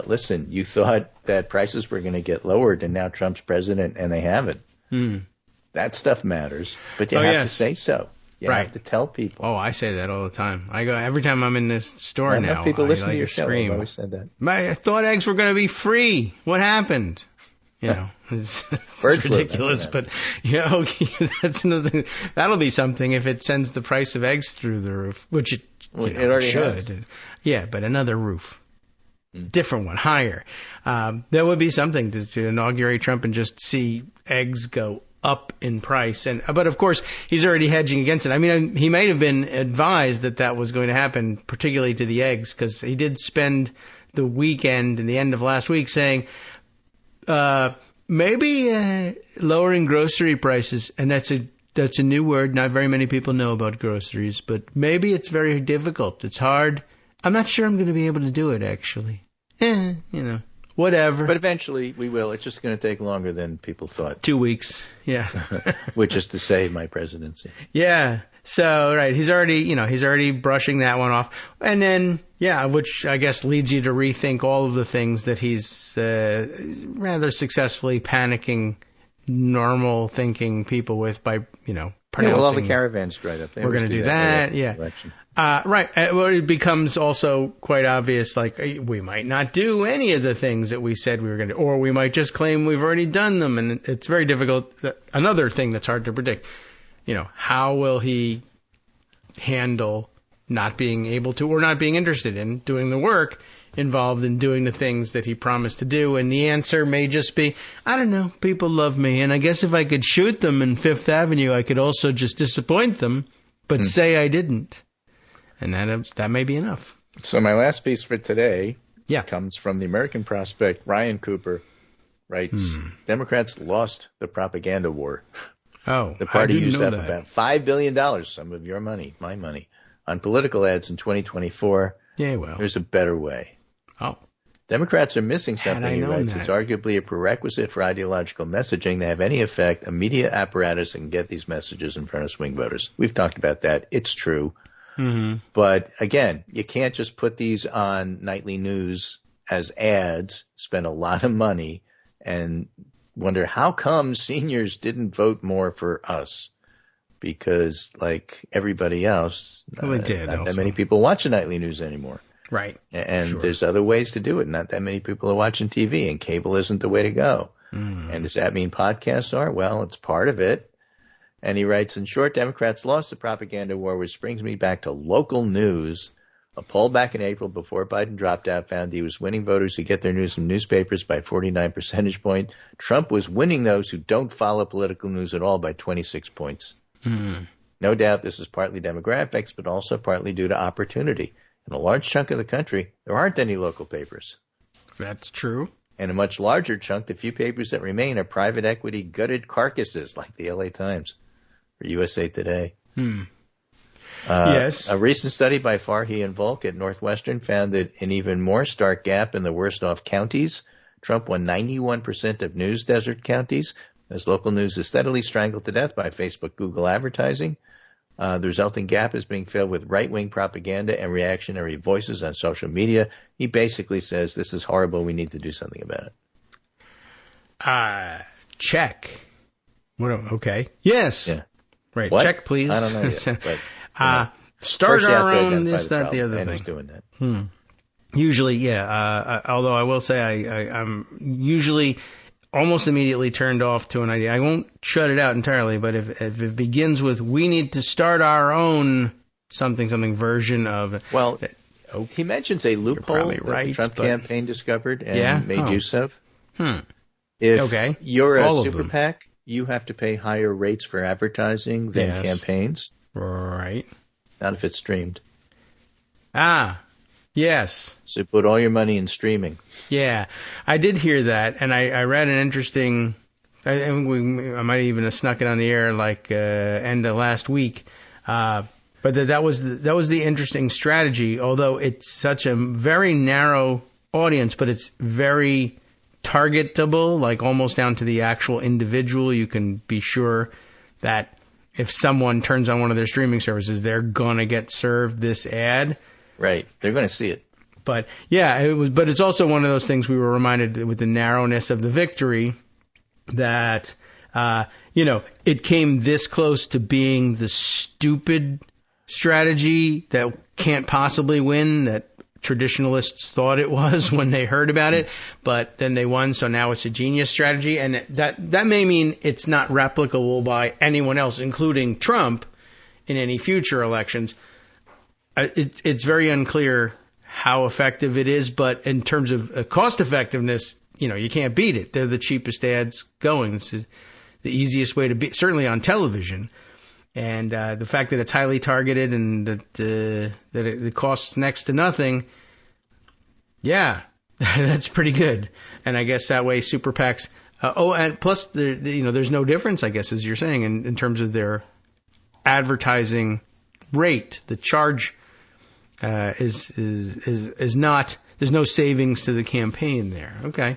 Listen, you thought that prices were going to get lowered and now Trump's president and they haven't. That stuff matters. But you have to say so. You have to tell people. Oh, I say that all the time. I go every time I'm in this store now. People listen to your scream. show. I've always said that. I thought eggs were going to be free. What happened? It's ridiculous, but that's another thing. That'll be something if it sends the price of eggs through the roof, which it already should. Has. Yeah, but another roof. Different one, higher. That would be something to inaugurate Trump and just see eggs go up in price. But of course, he's already hedging against it. I mean, he might have been advised that was going to happen, particularly to the eggs, because he did spend the weekend and the end of last week saying, maybe lowering grocery prices, and that's a new word. Not very many people know about groceries, but maybe it's very difficult. It's hard. I'm not sure I'm going to be able to do it, actually. Whatever. But eventually we will. It's just going to take longer than people thought. 2 weeks. Yeah. Which is to say my presidency. Yeah. So, right. He's already brushing that one off. And then, which I guess leads you to rethink all of the things that he's rather successfully panicking normal thinking people with by, pronouncing. All the caravans dried up. We're going to do that. Yeah. Right. Well, it becomes also quite obvious, like, we might not do any of the things that we said we were going to, or we might just claim we've already done them. And it's very difficult. Another thing that's hard to predict, how will he handle not being able to or not being interested in doing the work involved in doing the things that he promised to do? And the answer may just be, I don't know, people love me. And I guess if I could shoot them in Fifth Avenue, I could also just disappoint them, but say I didn't. And that may be enough. So my last piece for today comes from the American Prospect. Ryan Cooper writes, Democrats lost the propaganda war. Oh, the party used up about $5 billion, some of your money, my money, on political ads in 2024. Yeah, well. There's a better way. Oh. Democrats are missing something, he writes. It's arguably a prerequisite for ideological messaging to have any effect. A media apparatus that can get these messages in front of swing voters. We've talked about that. It's true. But again, you can't just put these on nightly news as ads, spend a lot of money, and wonder how come seniors didn't vote more for us? Because like everybody else, they did not that many people watch the nightly news anymore. Right. And there's other ways to do it. Not that many people are watching TV, and cable isn't the way to go. And does that mean podcasts are? Well, it's part of it. And he writes, in short, Democrats lost the propaganda war, which brings me back to local news. A poll back in April before Biden dropped out found he was winning voters who get their news from newspapers by 49 percentage points. Trump was winning those who don't follow political news at all by 26 points. No doubt this is partly demographics, but also partly due to opportunity. In a large chunk of the country, there aren't any local papers. That's true. And a much larger chunk, the few papers that remain are private equity gutted carcasses like the LA Times or USA Today. Yes. A recent study by Farhi and Volk at Northwestern found that an even more stark gap in the worst off counties. Trump won 91% of news desert counties as local news is steadily strangled to death by Facebook, Google advertising. The resulting gap is being filled with right-wing propaganda and reactionary voices on social media. He basically says, this is horrible. We need to do something about it. Check. Okay. Yes. Yeah. Right. What? Check, please. I don't know yet. But, start our own, this, that, the other and thing. He's doing that. Usually, yeah. Although I will say I'm usually almost immediately turned off to an idea. I won't shut it out entirely, but if it begins with, we need to start our own something version of... Well, he mentions a loophole that the Trump campaign discovered and made use of. If you're a super PAC, you have to pay higher rates for advertising than campaigns. Right. Not if it's streamed. Yes. So put all your money in streaming. Yeah. I did hear that, and I read an interesting... I might even have snuck it on the air like end of last week. But that was the interesting strategy, although it's such a very narrow audience, but it's very targetable, like almost down to the actual individual. You can be sure that if someone turns on one of their streaming services, they're going to get served this ad. Right. They're going to see it. But yeah, but it's also one of those things we were reminded with the narrowness of the victory that, it came this close to being the stupid strategy that can't possibly win that traditionalists thought it was when they heard about it, but then they won. So now it's a genius strategy. And that may mean it's not replicable by anyone else, including Trump, in any future elections. It's very unclear how effective it is, but in terms of cost effectiveness, you can't beat it. They're the cheapest ads going. This is the easiest way to be, certainly on television. And the fact that it's highly targeted and that it costs next to nothing, that's pretty good. And I guess that way super PACs. And plus, there's no difference, I guess, as you're saying, in terms of their advertising rate. The charge is not. There's no savings to the campaign there. Okay,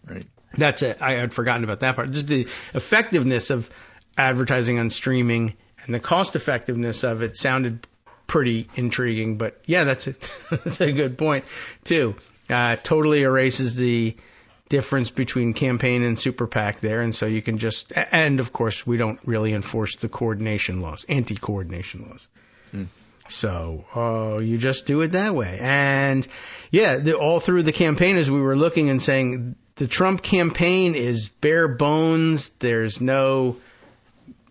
right. That's it. I had forgotten about that part. Just the effectiveness of advertising on streaming and the cost effectiveness of it sounded pretty intriguing. But yeah, that's a good point too. Totally erases the difference between campaign and super PAC there, and so you can and of course we don't really enforce the coordination laws, anti-coordination laws. So you just do it that way. And all through the campaign, as we were looking and saying, the Trump campaign is bare bones. There's no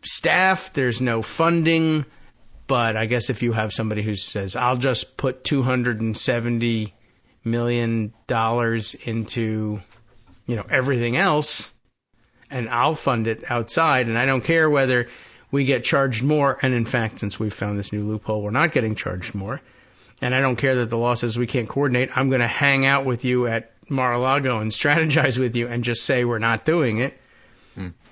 staff. There's no funding. But I guess if you have somebody who says, I'll just put $270 million into, everything else, and I'll fund it outside, and I don't care whether we get charged more. And in fact, since we've found this new loophole, we're not getting charged more. And I don't care that the law says we can't coordinate. I'm going to hang out with you at Mar-a-Lago and strategize with you and just say we're not doing it.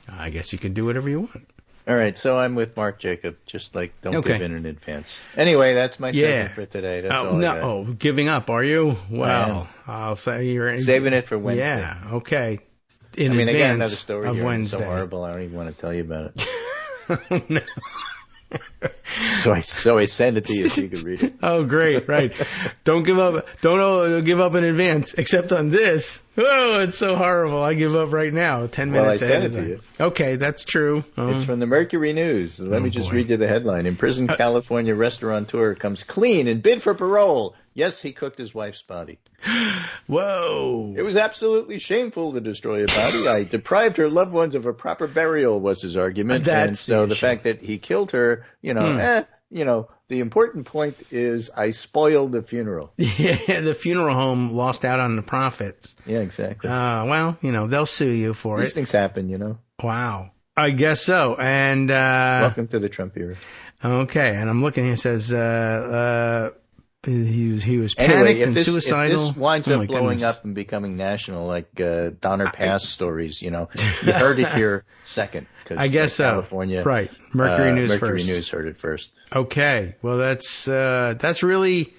I guess you can do whatever you want. All right. So I'm with Mark Jacob. Just don't give in advance. Anyway, that's my segment for today. That's all I got. Giving up, are you? Well, I'll say you're saving it for Wednesday. Yeah. Okay. I got another story of here. Wednesday. It's so horrible. I don't even want to tell you about it. Oh, no. So I send it to you so you can read it. Oh, great. Right. Don't give up. Don't give up in advance, except on this. Oh, it's so horrible. I give up right now. 10 minutes ahead. Well, I sent it to you. Okay, that's true. It's from the Mercury News. Let me just read you the headline. Imprisoned California restaurateur comes clean and bid for parole. Yes, he cooked his wife's body. Whoa. It was absolutely shameful to destroy a body. I deprived her loved ones of a proper burial, was his argument. And so the fact that he killed her, the important point is I spoiled the funeral. Yeah, the funeral home lost out on the profits. Yeah, exactly. Well, they'll sue you for These things happen, Wow. I guess so. And welcome to the Trump era. Okay, and I'm looking, it says He was panicked anyway, and suicidal. If this winds up blowing goodness. up and becoming national, like Donner Pass stories, you heard it here second. I guess so. California, right? Mercury News Mercury first. News heard it first. Okay, well that's really.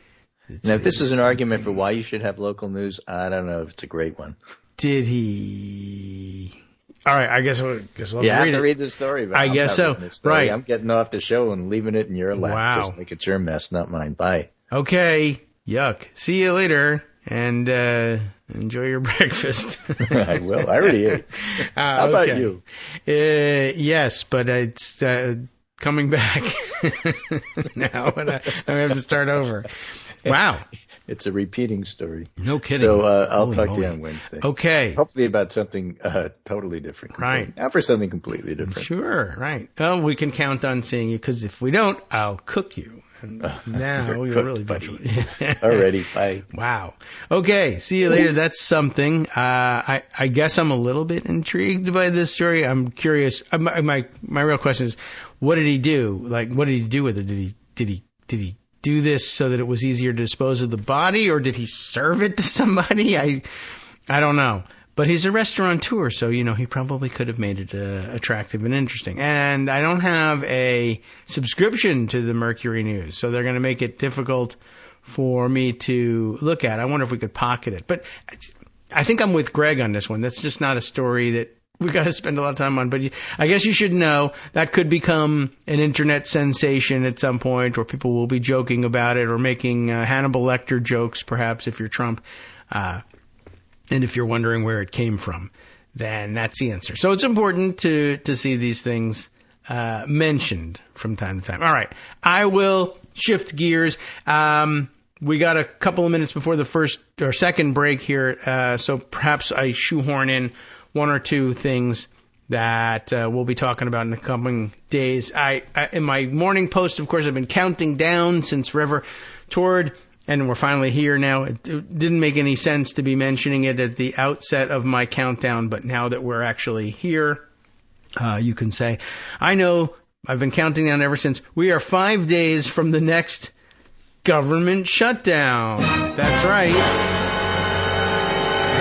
Now, if this is an argument for why you should have local news, I don't know if it's a great one. Did he? All right, I guess we'll you have read to it. read the story. But I guess so. Right. I'm getting off the show and leaving it in your lap. Wow. Just like it's your mess, not mine. Bye. Okay. Yuck. See you later, and enjoy your breakfast. I will. I already ate. How about you? Yes, but it's coming back now, and I have to start over. Wow. It's a repeating story. No kidding. So I'll Holy talk moly. to you on Wednesday. Okay. Hopefully about something totally different. Right. Not for something completely different. Sure. Right. Well, we can count on seeing you, because if we don't, I'll cook you. And now you're really buddy. budget. Alrighty. Bye. Wow. Okay. See you later. That's something. I guess I'm a little bit intrigued by this story. I'm curious. My real question is, what did he do? Like, what did he do with it? Did he do this so that it was easier to dispose of the body, or did he serve it to somebody? I don't know. But he's a restaurateur, so, he probably could have made it attractive and interesting. And I don't have a subscription to the Mercury News, so they're going to make it difficult for me to look at. I wonder if we could pocket it. But I think I'm with Greg on this one. That's just not a story that we got to spend a lot of time on. But I guess you should know that could become an internet sensation at some point, or people will be joking about it or making Hannibal Lecter jokes, perhaps, if you're Trump. And if you're wondering where it came from, then that's the answer. So it's important to see these things mentioned from time to time. All right. I will shift gears. We got a couple of minutes before the first or second break here, so perhaps I shoehorn in one or two things that we'll be talking about in the coming days. I in my morning post, of course, I've been counting down since forever toward, and we're finally here now. It didn't make any sense to be mentioning it at the outset of my countdown, but now that we're actually here, you can say, I know I've been counting down ever since. We are 5 days from the next government shutdown. That's right.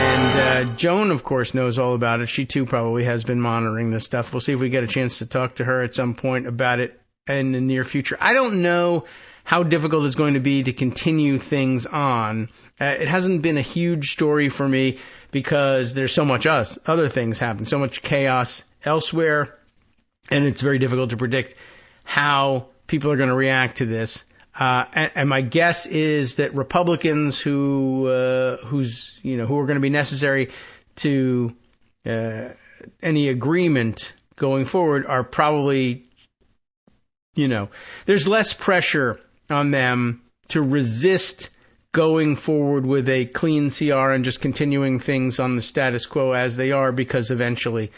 And Joan, of course, knows all about it. She, too, probably has been monitoring this stuff. We'll see if we get a chance to talk to her at some point about it in the near future. I don't know how difficult it's going to be to continue things on. It hasn't been a huge story for me because there's so much other things happen, so much chaos elsewhere, and it's very difficult to predict how people are going to react to this. And my guess is that Republicans who are going to be necessary to any agreement going forward are probably, there's less pressure on them to resist going forward with a clean CR and just continuing things on the status quo as they are, because eventually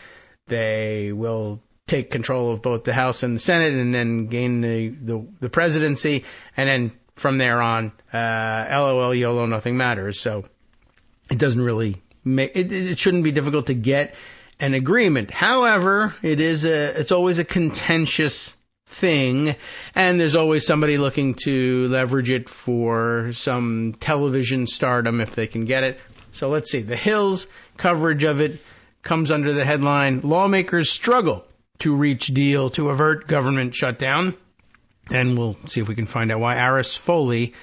they will take control of both the House and the Senate and then gain the presidency. And then from there on, LOL, YOLO, nothing matters. So it doesn't really it shouldn't be difficult to get an agreement. However, it's always a contentious thing, and there's always somebody looking to leverage it for some television stardom if they can get it. So let's see. The Hill's coverage of it comes under the headline, Lawmakers Struggle to Reach Deal to Avert Government Shutdown. And we'll see if we can find out why. Aris Foley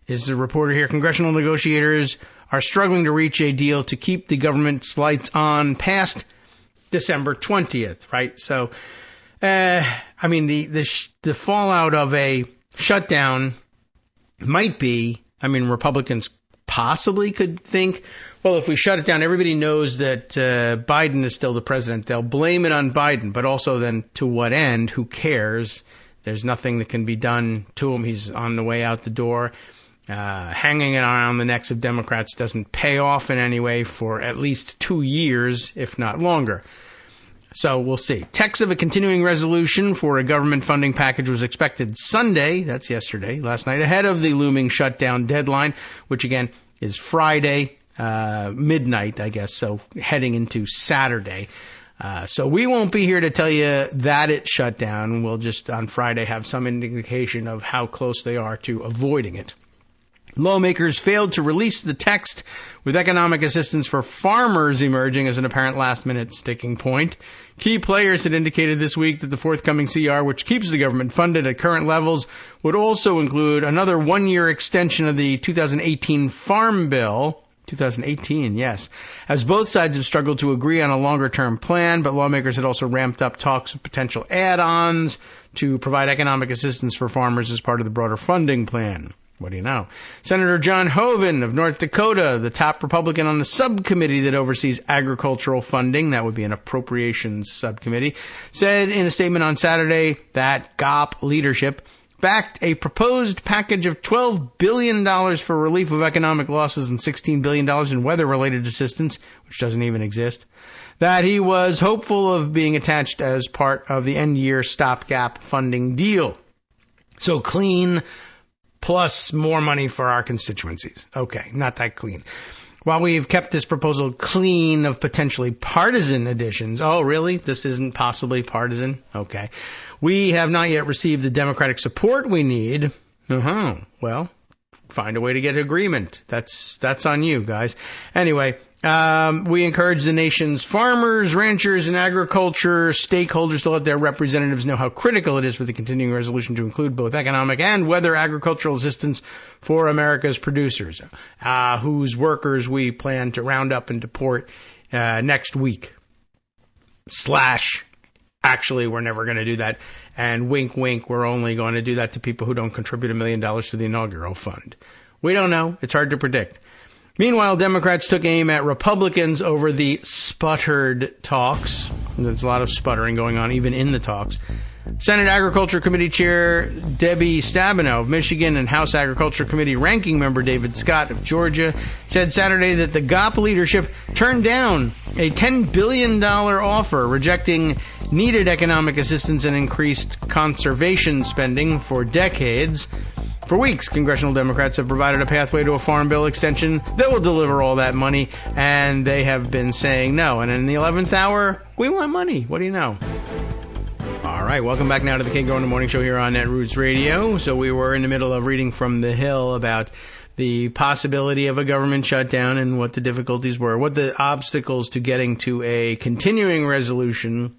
is the reporter here. Congressional negotiators are struggling to reach a deal to keep the government's lights on past December 20th, right? So, the fallout of a shutdown might be, Republicans possibly could think, well, if we shut it down, everybody knows that Biden is still the president. They'll blame it on Biden, but also then to what end? Who cares? There's nothing that can be done to him. He's on the way out the door. Hanging it around the necks of Democrats doesn't pay off in any way for at least 2 years, if not longer. So we'll see. Text of a continuing resolution for a government funding package was expected Sunday, that's yesterday, last night, ahead of the looming shutdown deadline, which again is Friday, midnight, I guess, so heading into Saturday. So we won't be here to tell you that it shut down. We'll just on Friday have some indication of how close they are to avoiding it. Lawmakers failed to release the text, with economic assistance for farmers emerging as an apparent last-minute sticking point. Key players had indicated this week that the forthcoming CR, which keeps the government funded at current levels, would also include another one-year extension of the 2018 Farm Bill. 2018, yes. As both sides have struggled to agree on a longer-term plan, but lawmakers had also ramped up talks of potential add-ons to provide economic assistance for farmers as part of the broader funding plan. What do you know? Senator John Hoeven of North Dakota, the top Republican on the subcommittee that oversees agricultural funding, that would be an appropriations subcommittee, said in a statement on Saturday that GOP leadership backed a proposed package of $12 billion for relief of economic losses and $16 billion in weather-related assistance, which doesn't even exist, that he was hopeful of being attached as part of the end-year stopgap funding deal. So clean plus more money for our constituencies. Okay, not that clean. While we've kept this proposal clean of potentially partisan additions. Oh, really? This isn't possibly partisan? Okay. We have not yet received the Democratic support we need. Well, find a way to get agreement. That's on you, guys. Anyway, we encourage the nation's farmers, ranchers, and agriculture stakeholders to let their representatives know how critical it is for the continuing resolution to include both economic and weather agricultural assistance for America's producers, whose workers we plan to round up and deport next week. Actually, we're never going to do that. And wink, wink, we're only going to do that to people who don't contribute $1 million to the inaugural fund. We don't know. It's hard to predict. Meanwhile, Democrats took aim at Republicans over the sputtered talks. There's a lot of sputtering going on, even in the talks. Senate Agriculture Committee Chair Debbie Stabenow of Michigan and House Agriculture Committee Ranking Member David Scott of Georgia said Saturday that the GOP leadership turned down a $10 billion offer, rejecting needed economic assistance and increased conservation spending for decades. For weeks, congressional Democrats have provided a pathway to a farm bill extension that will deliver all that money, and they have been saying no. And in the 11th hour, we want money. What do you know? All right, welcome back now to the Kagro in the Morning Show here on Netroots Radio. So we were in the middle of reading from the Hill about the possibility of a government shutdown and what the difficulties were, what the obstacles to getting to a continuing resolution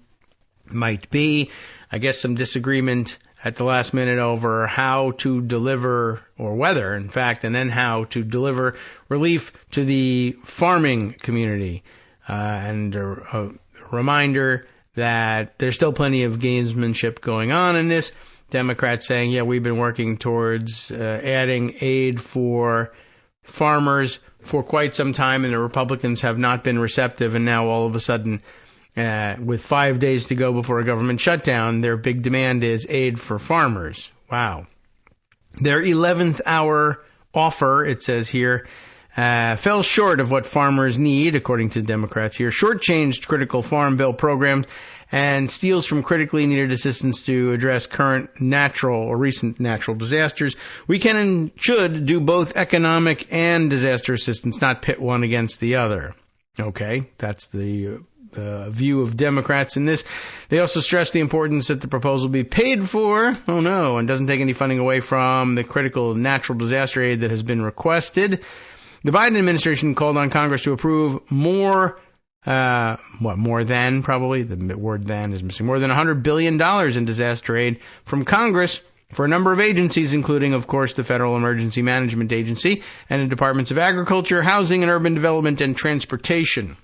might be. I guess some disagreement at the last minute over how to deliver, or whether, in fact, and then how to deliver relief to the farming community. And a reminder that there's still plenty of gamesmanship going on in this. Democrats saying, yeah, we've been working towards adding aid for farmers for quite some time, and the Republicans have not been receptive, and now all of a sudden, with 5 days to go before a government shutdown, their big demand is aid for farmers. Wow. Their 11th hour offer, it says here, fell short of what farmers need, according to the Democrats here, shortchanged critical farm bill programs, and steals from critically needed assistance to address current natural or recent natural disasters. We can and should do both economic and disaster assistance, not pit one against the other. Okay, that's the view of Democrats in this. They also stress the importance that the proposal be paid for, and doesn't take any funding away from the critical natural disaster aid that has been requested. The Biden administration called on Congress to approve more than $100 billion in disaster aid from Congress for a number of agencies, including, of course, the Federal Emergency Management Agency and the Departments of Agriculture, Housing and Urban Development, and Transportation.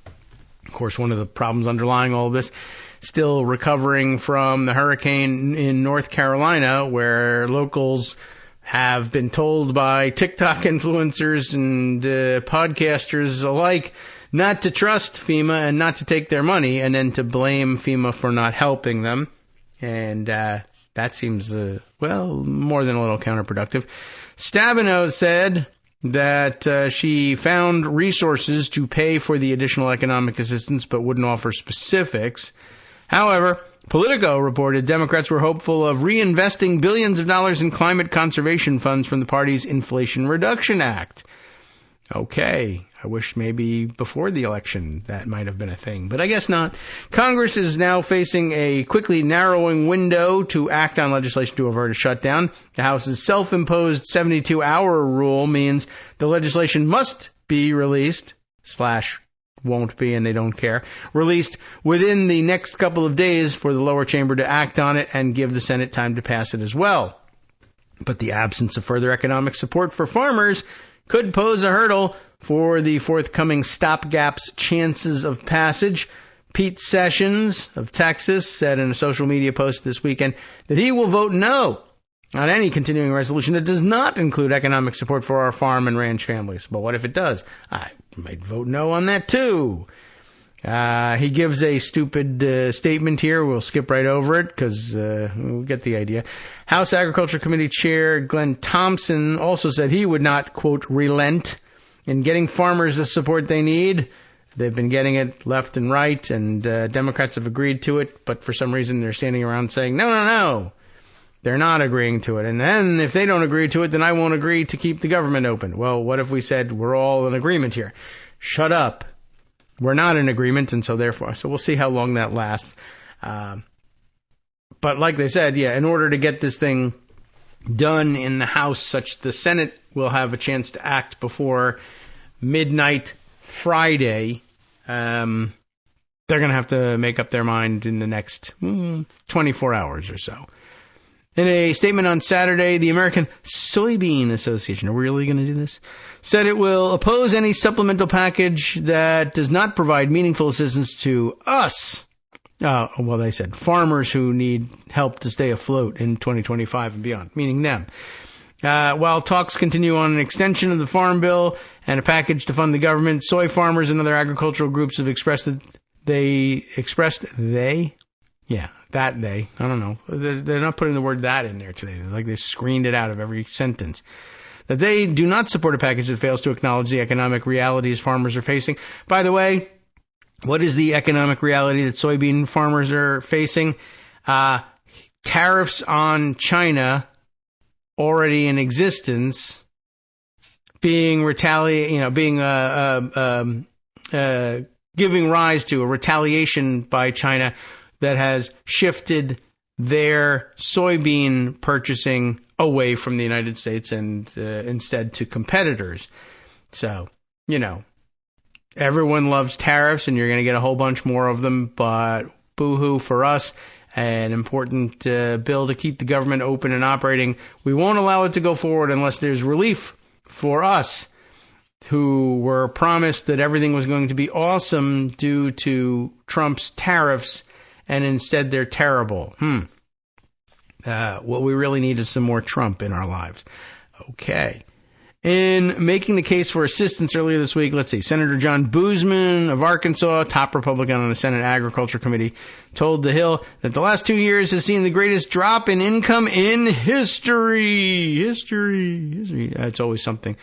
Of course, one of the problems underlying all of this, still recovering from the hurricane in North Carolina, where locals have been told by TikTok influencers and podcasters alike not to trust FEMA and not to take their money, and then to blame FEMA for not helping them. And that seems, more than a little counterproductive. Stabenow said that she found resources to pay for the additional economic assistance but wouldn't offer specifics. However, Politico reported Democrats were hopeful of reinvesting billions of dollars in climate conservation funds from the party's Inflation Reduction Act. Okay. I wish maybe before the election that might have been a thing, but I guess not. Congress is now facing a quickly narrowing window to act on legislation to avert a shutdown. The House's self-imposed 72-hour rule means the legislation must be released / won't be, and they don't care, released within the next couple of days for the lower chamber to act on it and give the Senate time to pass it as well. But the absence of further economic support for farmers could pose a hurdle for the forthcoming stopgap's chances of passage. Pete Sessions of Texas said in a social media post this weekend that he will vote no on any continuing resolution that does not include economic support for our farm and ranch families. But what if it does? I might vote no on that too. He gives a stupid statement here. We'll skip right over it because we'll get the idea. House Agriculture Committee Chair Glenn Thompson also said he would not, quote, relent in getting farmers the support they need. They've been getting it left and right, and Democrats have agreed to it, but for some reason they're standing around saying, no. They're not agreeing to it. And then if they don't agree to it, then I won't agree to keep the government open. Well, what if we said we're all in agreement here? Shut up. We're not in agreement, and so we'll see how long that lasts. But like they said, in order to get this thing done in the House such the Senate will have a chance to act before midnight Friday, they're going to have to make up their mind in the next 24 hours or so. In a statement on Saturday, the American Soybean Association, are we really going to do this? Said it will oppose any supplemental package that does not provide meaningful assistance to us. They said farmers who need help to stay afloat in 2025 and beyond, meaning them. While talks continue on an extension of the Farm Bill and a package to fund the government, soy farmers and other agricultural groups have expressed that they. I don't know. They're not putting the word that in there today. Like they screened it out of every sentence. That they do not support a package that fails to acknowledge the economic realities farmers are facing. By the way, what is the economic reality that soybean farmers are facing? Tariffs on China already in existence giving rise to a retaliation by China that has shifted their soybean purchasing away from the United States and instead to competitors. So, everyone loves tariffs and you're going to get a whole bunch more of them, but boo-hoo for us, an important bill to keep the government open and operating. We won't allow it to go forward unless there's relief for us who were promised that everything was going to be awesome due to Trump's tariffs, and instead they're terrible. What we really need is some more Trump in our lives. Okay. In making the case for assistance earlier this week, let's see, Senator John Boozman of Arkansas, top Republican on the Senate Agriculture Committee, told The Hill that the last 2 years has seen the greatest drop in income in history. History. It's always something.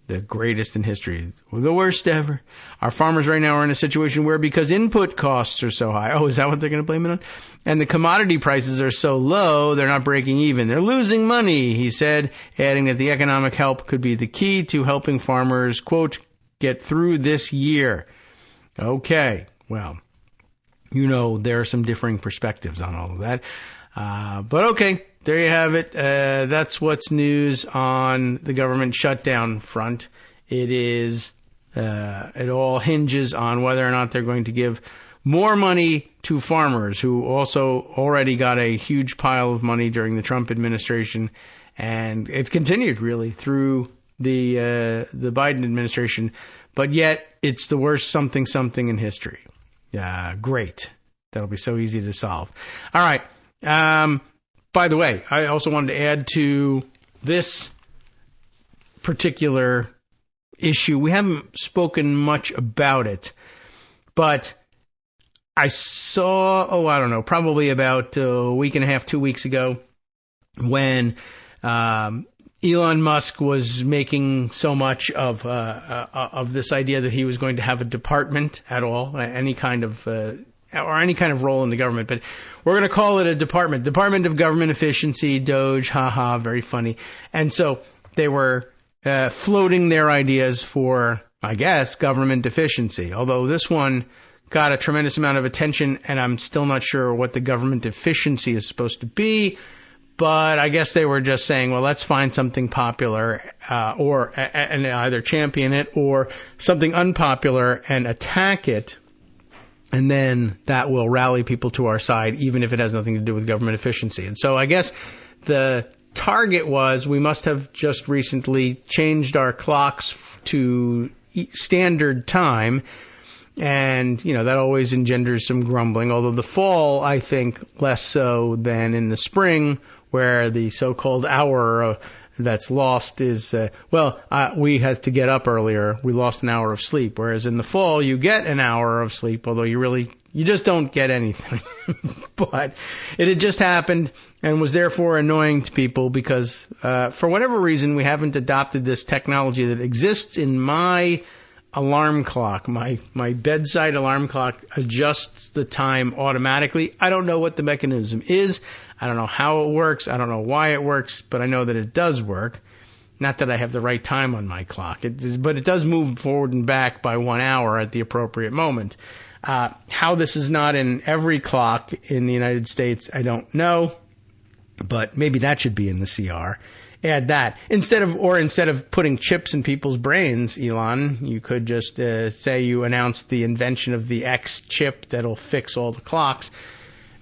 The greatest in history. The worst ever. Our farmers right now are in a situation where because input costs are so high. Oh, is that what they're going to blame it on? And the commodity prices are so low, they're not breaking even. They're losing money, he said, adding that the economic help could be the key to helping farmers, quote, get through this year. Okay, well, there are some differing perspectives on all of that. But okay. There you have it. That's what's news on the government shutdown front. It all hinges on whether or not they're going to give more money to farmers who also already got a huge pile of money during the Trump administration. And it continued really through the Biden administration. But yet it's the worst something in history. Great. That'll be so easy to solve. All right. By the way, I also wanted to add to this particular issue. We haven't spoken much about it, but I saw, probably about a week and a half, 2 weeks ago, when Elon Musk was making so much of this idea that he was going to have a department at all, any kind of role in the government, but we're going to call it a Department of Government Efficiency, Doge, haha, very funny. And so they were floating their ideas for, I guess, government efficiency. Although this one got a tremendous amount of attention, and I'm still not sure what the government efficiency is supposed to be. But I guess they were just saying, well, let's find something popular and either champion it or something unpopular and attack it. And then that will rally people to our side, even if it has nothing to do with government efficiency. And so I guess the target was we must have just recently changed our clocks to standard time. And, that always engenders some grumbling, although the fall, I think, less so than in the spring, where the so-called hour that's lost is, we had to get up earlier. We lost an hour of sleep, whereas in the fall, you get an hour of sleep, although you just don't get anything. But it had just happened and was therefore annoying to people because, for whatever reason, we haven't adopted this technology that exists in my alarm clock. My bedside alarm clock adjusts the time automatically. I don't know what the mechanism is. I don't know how it works. I don't know why it works, but I know that it does work. Not that I have the right time on my clock, but it does move forward and back by 1 hour at the appropriate moment. How this is not in every clock in the United States, I don't know, but maybe that should be in the CR. Add that. Instead of putting chips in people's brains, Elon, you could just say you announced the invention of the X chip that'll fix all the clocks,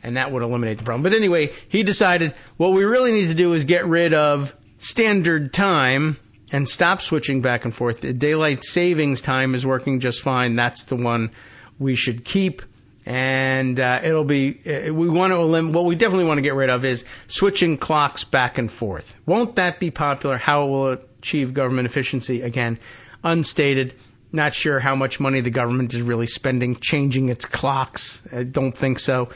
and that would eliminate the problem. But anyway, he decided what we really need to do is get rid of standard time and stop switching back and forth. The daylight savings time is working just fine. That's the one we should keep. And it'll be, we want to eliminate, what we definitely want to get rid of is switching clocks back and forth. Won't that be popular? How it will achieve government efficiency? Again, unstated. Not sure how much money the government is really spending changing its clocks. I don't think so.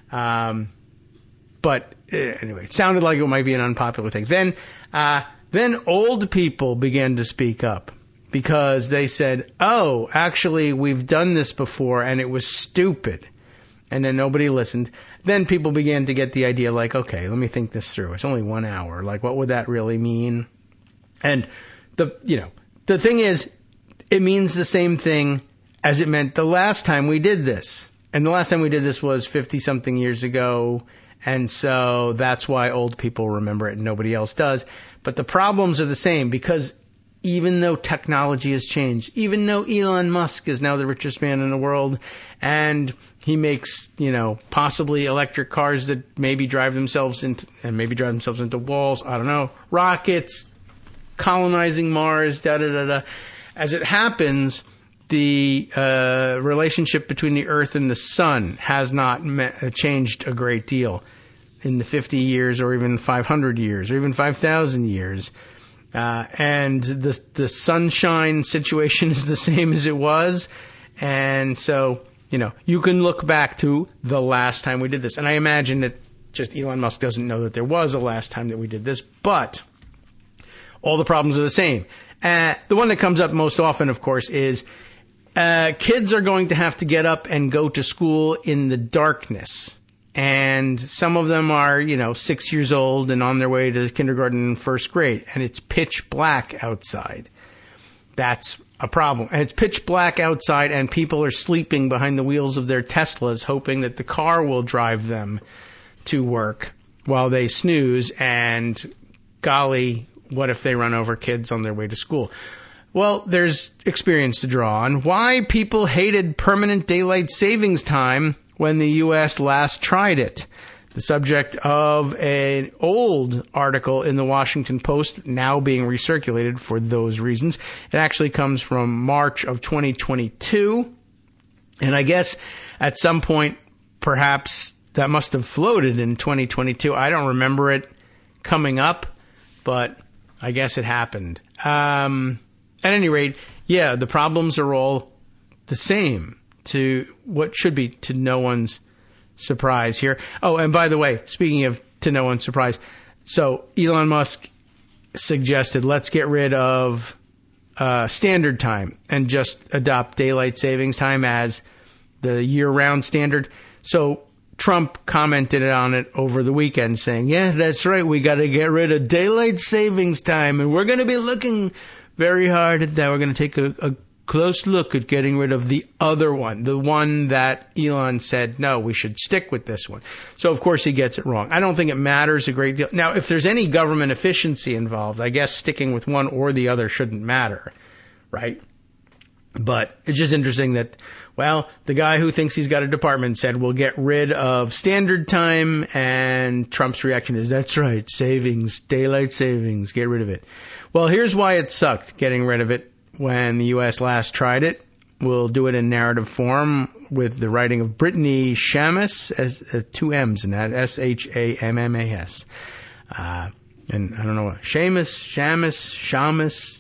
But anyway, it sounded like it might be an unpopular thing. Then old people began to speak up. Because they said, oh, actually, we've done this before, and it was stupid. And then nobody listened. Then people began to get the idea, like, okay, let me think this through. It's only 1 hour. Like, what would that really mean? And the thing is, it means the same thing as it meant the last time we did this. And the last time we did this was 50-something years ago. And so that's why old people remember it and nobody else does. But the problems are the same because even though technology has changed, even though Elon Musk is now the richest man in the world, and he makes, possibly electric cars that maybe drive themselves into walls, I don't know, rockets, colonizing Mars, da-da-da-da. As it happens, the relationship between the Earth and the Sun has not changed a great deal in the 50 years or even 500 years or even 5,000 years. And the sunshine situation is the same as it was. And so, you can look back to the last time we did this. And I imagine that just Elon Musk doesn't know that there was a last time that we did this, but all the problems are the same. The one that comes up most often, of course, is kids are going to have to get up and go to school in the darkness. And some of them are, 6 years old and on their way to kindergarten and first grade. And it's pitch black outside. That's a problem. And it's pitch black outside and people are sleeping behind the wheels of their Teslas hoping that the car will drive them to work while they snooze. And golly, what if they run over kids on their way to school? Well, there's experience to draw on. Why people hated permanent daylight savings time when the U.S. last tried it. The subject of an old article in the Washington Post, now being recirculated for those reasons. It actually comes from March of 2022. And I guess at some point, perhaps that must have floated in 2022. I don't remember it coming up, but I guess it happened. At any rate, yeah, the problems are all the same. To what should be to no one's surprise here. Oh, and by the way, speaking of to no one's surprise, so Elon Musk suggested let's get rid of standard time and just adopt daylight savings time as the year-round standard. So Trump commented on it over the weekend saying, yeah, that's right, we got to get rid of daylight savings time, and we're going to be looking very hard at that. We're going to take a close look at getting rid of the other one, the one that Elon said, no, we should stick with this one. So, of course, he gets it wrong. I don't think it matters a great deal. Now, if there's any government efficiency involved, I guess sticking with one or the other shouldn't matter, right? But it's just interesting that, well, the guy who thinks he's got a department said we'll get rid of standard time, and Trump's reaction is, that's right, savings, daylight savings, get rid of it. Well, here's why it sucked getting rid of it when the U.S. last tried it. We'll do it in narrative form with the writing of Brittany Shamus, as two M's in that, Shammas. And I don't know what, Shamus,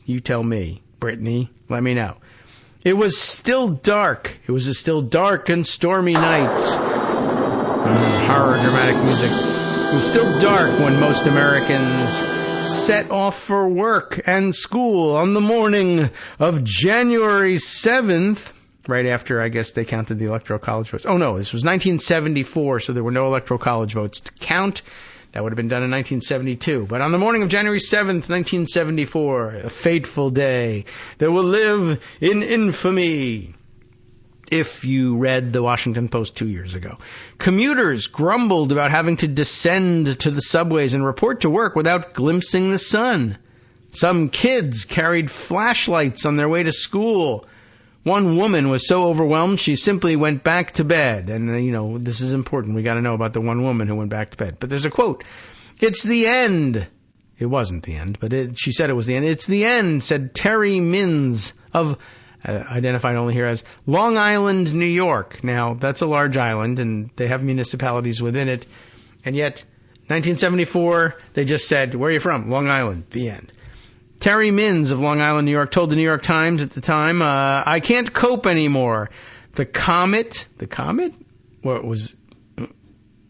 you tell me. Brittany, let me know. It was still dark. It was a still dark and stormy night. Horror dramatic music. It was still dark when most Americans set off for work and school on the morning of January 7th, right after, I guess, they counted the Electoral College votes. Oh, no, this was 1974, so there were no Electoral College votes to count. That would have been done in 1972. But on the morning of January 7th, 1974, a fateful day that will live in infamy. If you read the Washington Post 2 years ago, commuters grumbled about having to descend to the subways and report to work without glimpsing the sun. Some kids carried flashlights on their way to school. One woman was so overwhelmed she simply went back to bed. And, this is important. We got to know about the one woman who went back to bed. But there's a quote. It's the end. It wasn't the end, but she said it was the end. It's the end, said Terry Mins of identified only here as Long Island, New York. Now, that's a large island, and they have municipalities within it. And yet, 1974, they just said, where are you from? Long Island. The end. Terry Mins of Long Island, New York, told the New York Times at the time, I can't cope anymore. The comet? What was...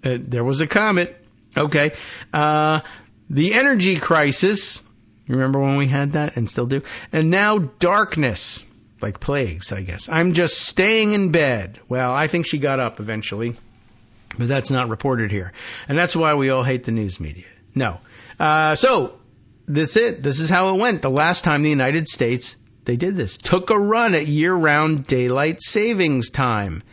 there was a comet. Okay. The energy crisis. Remember when we had that and still do? And now darkness. Like plagues, I guess. I'm just staying in bed. Well, I think she got up eventually, but that's not reported here. And that's why we all hate the news media. No. So, this is how it went. The last time the United States, they did this, took a run at year-round daylight savings time.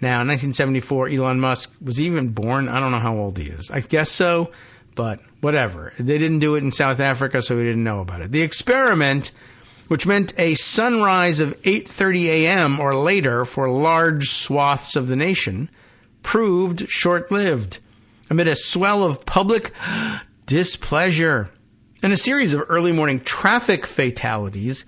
Now, in 1974, Elon Musk was even born. I don't know how old he is. I guess so, but whatever. They didn't do it in South Africa, so we didn't know about it. The experiment, which meant a sunrise of 8:30 a.m. or later for large swaths of the nation, proved short-lived. Amid a swell of public displeasure and a series of early morning traffic fatalities,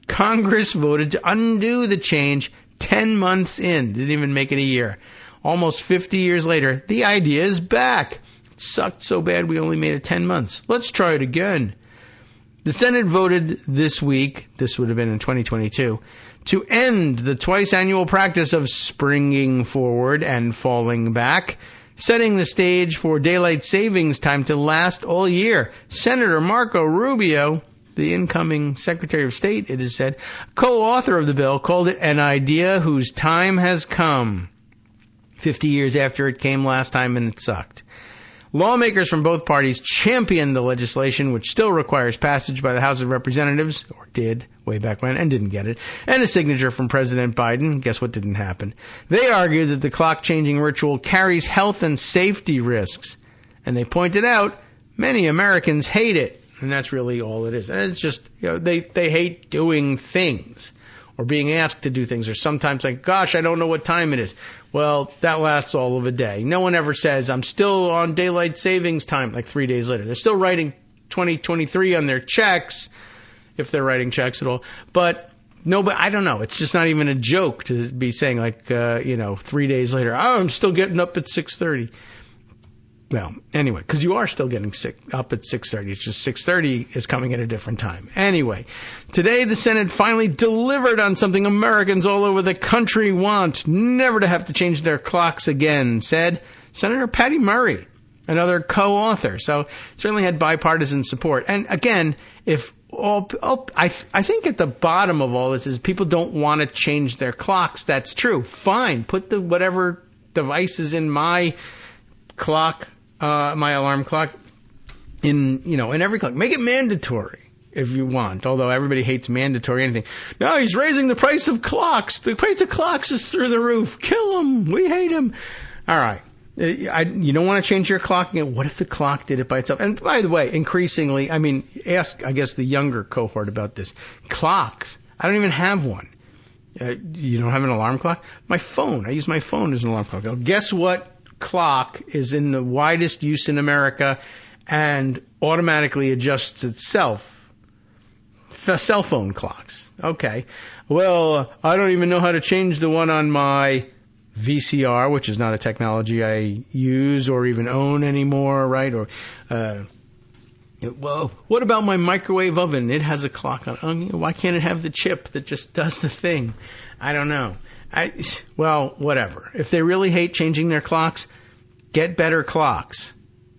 Congress voted to undo the change 10 months in. Didn't even make it a year. Almost 50 years later, the idea is back. It sucked so bad we only made it 10 months. Let's try it again. The Senate voted this week, this would have been in 2022, to end the twice-annual practice of springing forward and falling back, setting the stage for daylight savings time to last all year. Senator Marco Rubio, the incoming Secretary of State, it is said, co-author of the bill, called it an idea whose time has come. 50 years after it came last time and it sucked. Lawmakers from both parties championed the legislation, which still requires passage by the House of Representatives, or did way back when, and didn't get it, and a signature from President Biden. Guess what didn't happen? They argued that the clock-changing ritual carries health and safety risks, and they pointed out many Americans hate it, and that's really all it is. And it's just, they hate doing things, or being asked to do things, or sometimes like, gosh, I don't know what time it is. Well, that lasts all of a day. No one ever says, I'm still on daylight savings time, like 3 days later. They're still writing 2023 on their checks, if they're writing checks at all. But no, but I don't know. It's just not even a joke to be saying, like, 3 days later, I'm still getting up at 6:30. Well, anyway, because you are still getting up at 6:30. It's just 6:30 is coming at a different time. Anyway, today the Senate finally delivered on something Americans all over the country want, never to have to change their clocks again, said Senator Patty Murray, another co-author. So certainly had bipartisan support. And again, I think at the bottom of all this is people don't want to change their clocks. That's true. Fine. Put the whatever devices in my clock, my alarm clock, in every clock. Make it mandatory if you want, although everybody hates mandatory anything. No, he's raising the price of clocks. The price of clocks is through the roof. Kill him. We hate him. All right. You don't want to change your clock. What if the clock did it by itself? And by the way, increasingly, ask, I guess, the younger cohort about this. Clocks. I don't even have one. You don't have an alarm clock? My phone. I use my phone as an alarm clock. Well, guess what clock is in the widest use in America and automatically adjusts itself? Cell phone clocks. Okay. Well, I don't even know how to change the one on my VCR, which is not a technology I use or even own anymore, right? Or, well, what about my microwave oven? It has a clock on it. Why can't it have the chip that just does the thing? I don't know. Well, whatever. If they really hate changing their clocks, get better clocks.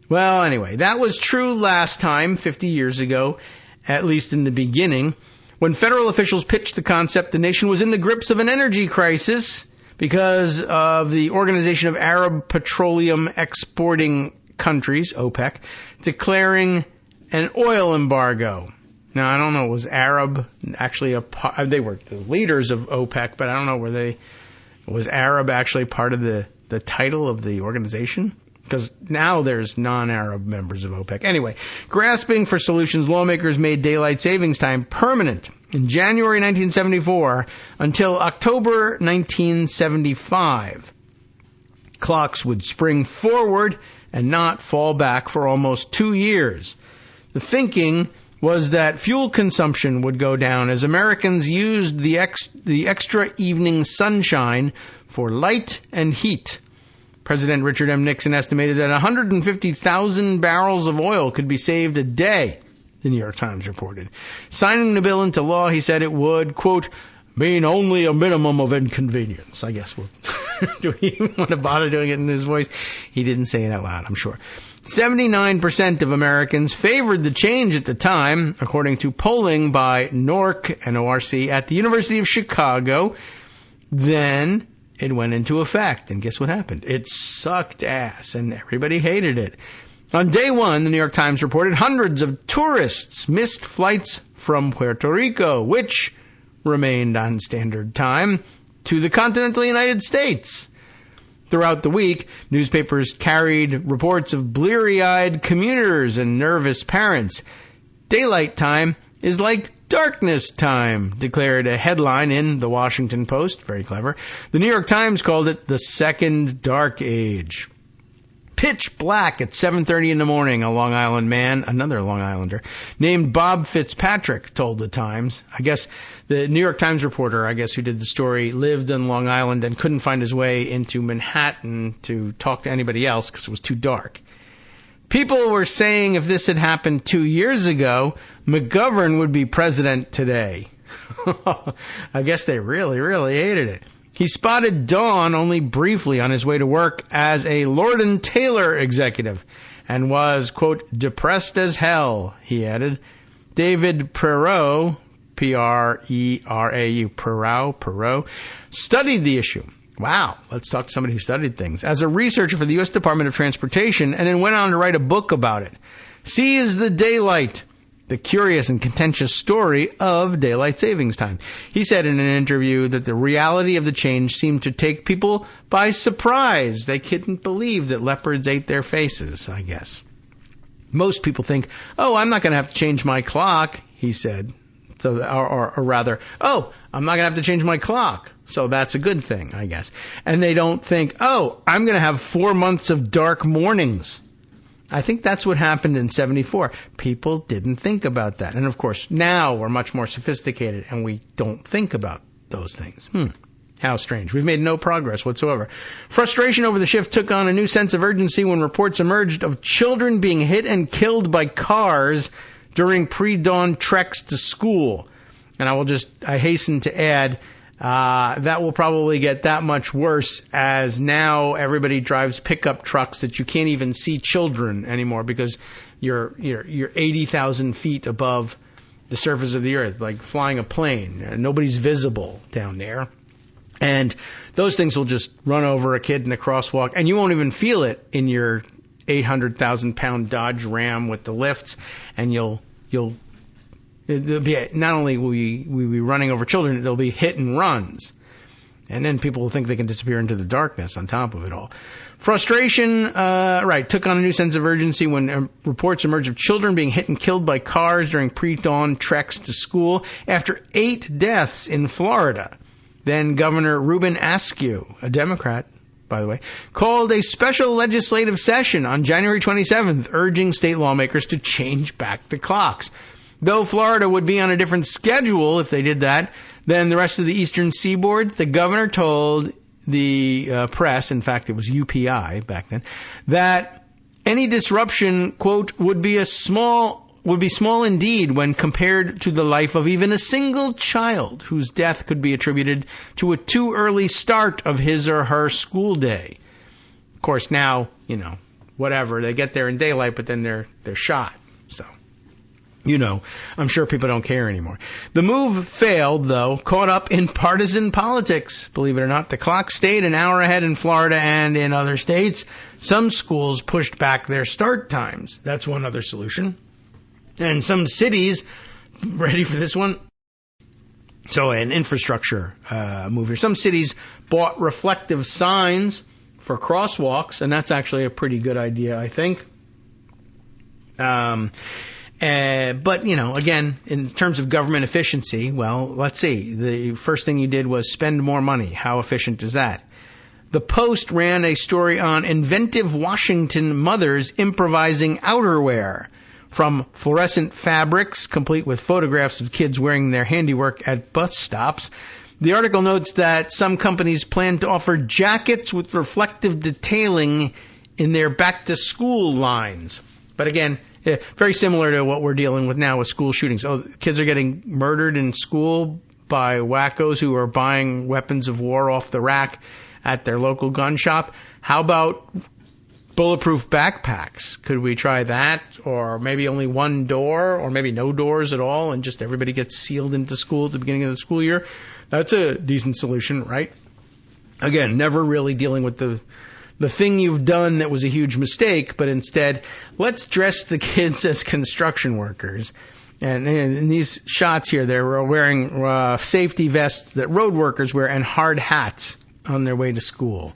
Well, anyway, that was true last time, 50 years ago, at least in the beginning. When federal officials pitched the concept, the nation was in the grips of an energy crisis because of the Organization of Arab Petroleum Exporting Countries, OPEC, declaring an oil embargo. Now, I don't know, was Arab actually they were the leaders of OPEC, but I don't know, was Arab actually part of the title of the organization? Because now there's non-Arab members of OPEC. Anyway, grasping for solutions, lawmakers made daylight savings time permanent in January 1974 until October 1975. Clocks would spring forward and not fall back for almost 2 years. The thinking was that fuel consumption would go down as Americans used the extra evening sunshine for light and heat. President Richard M. Nixon estimated that 150,000 barrels of oil could be saved a day, the New York Times reported. Signing the bill into law, he said it would, quote, mean only a minimum of inconvenience. I guess do we even want to bother doing it in his voice? He didn't say it out loud, I'm sure. 79% of Americans favored the change at the time, according to polling by NORC, N-O-R-C, at the University of Chicago. Then it went into effect, and guess what happened? It sucked ass, and everybody hated it. On day one, the New York Times reported hundreds of tourists missed flights from Puerto Rico, which remained on standard time, to the continental United States. Throughout the week, newspapers carried reports of bleary-eyed commuters and nervous parents. Daylight time is like darkness time, declared a headline in the Washington Post. Very clever. The New York Times called it the second dark age. Pitch black at 7:30 in the morning, a Long Island man, another Long Islander, named Bob Fitzpatrick, told the Times. I guess the New York Times reporter, who did the story, lived in Long Island and couldn't find his way into Manhattan to talk to anybody else because it was too dark. People were saying if this had happened 2 years ago, McGovern would be president today. I guess they really, really hated it. He spotted dawn only briefly on his way to work as a Lord & Taylor executive and was, quote, depressed as hell, he added. David Perot, P-R-E-R-A-U, Perot, studied the issue. Wow, let's talk to somebody who studied things. As a researcher for the U.S. Department of Transportation, and then went on to write a book about it. C is the daylight, the curious and contentious story of daylight savings time. He said in an interview that the reality of the change seemed to take people by surprise. They couldn't believe that leopards ate their faces, I guess. Most people think, I'm not going to have to change my clock, he said. So, or rather, I'm not going to have to change my clock. So that's a good thing, I guess. And they don't think, I'm going to have 4 months of dark mornings. I think that's what happened in 74. People didn't think about that. And of course, now we're much more sophisticated and we don't think about those things. How strange. We've made no progress whatsoever. Frustration over the shift took on a new sense of urgency when reports emerged of children being hit and killed by cars during pre-dawn treks to school. And I hasten to add, that will probably get that much worse as now everybody drives pickup trucks that you can't even see children anymore because you're 80,000 feet above the surface of the earth, like flying a plane. Nobody's visible down there. And those things will just run over a kid in a crosswalk, and you won't even feel it in your 800,000-pound Dodge Ram with the lifts, and it'll be, not only will we be running over children, it'll be hit and runs. And then people will think they can disappear into the darkness on top of it all. Frustration, took on a new sense of urgency when reports emerged of children being hit and killed by cars during pre-dawn treks to school after 8 deaths in Florida. Then Governor Ruben Askew, a Democrat, by the way, called a special legislative session on January 27th, urging state lawmakers to change back the clocks. Though Florida would be on a different schedule if they did that than the rest of the eastern seaboard, the governor told the press, in fact it was UPI back then, that any disruption, quote, would be small indeed when compared to the life of even a single child whose death could be attributed to a too early start of his or her school day. Of course, now, whatever, they get there in daylight, but then they're shot. So, I'm sure people don't care anymore. The move failed, though, caught up in partisan politics. Believe it or not, the clock stayed an hour ahead in Florida and in other states. Some schools pushed back their start times. That's one other solution. And some cities, ready for this one? So an infrastructure move here. Some cities bought reflective signs for crosswalks, and that's actually a pretty good idea, I think. But, again, in terms of government efficiency, well, let's see. The first thing you did was spend more money. How efficient is that? The Post ran a story on inventive Washington mothers improvising outerwear. From fluorescent fabrics, complete with photographs of kids wearing their handiwork at bus stops. The article notes that some companies plan to offer jackets with reflective detailing in their back-to-school lines. But again, very similar to what we're dealing with now with school shootings. Oh, kids are getting murdered in school by wackos who are buying weapons of war off the rack at their local gun shop. How about bulletproof backpacks? Could we try that? Or maybe only one door, or maybe no doors at all, and just everybody gets sealed into school at the beginning of the school year? That's a decent solution, right? Again, never really dealing with the thing you've done that was a huge mistake, but instead, let's dress the kids as construction workers. And in these shots here, they're wearing safety vests that road workers wear and hard hats on their way to school.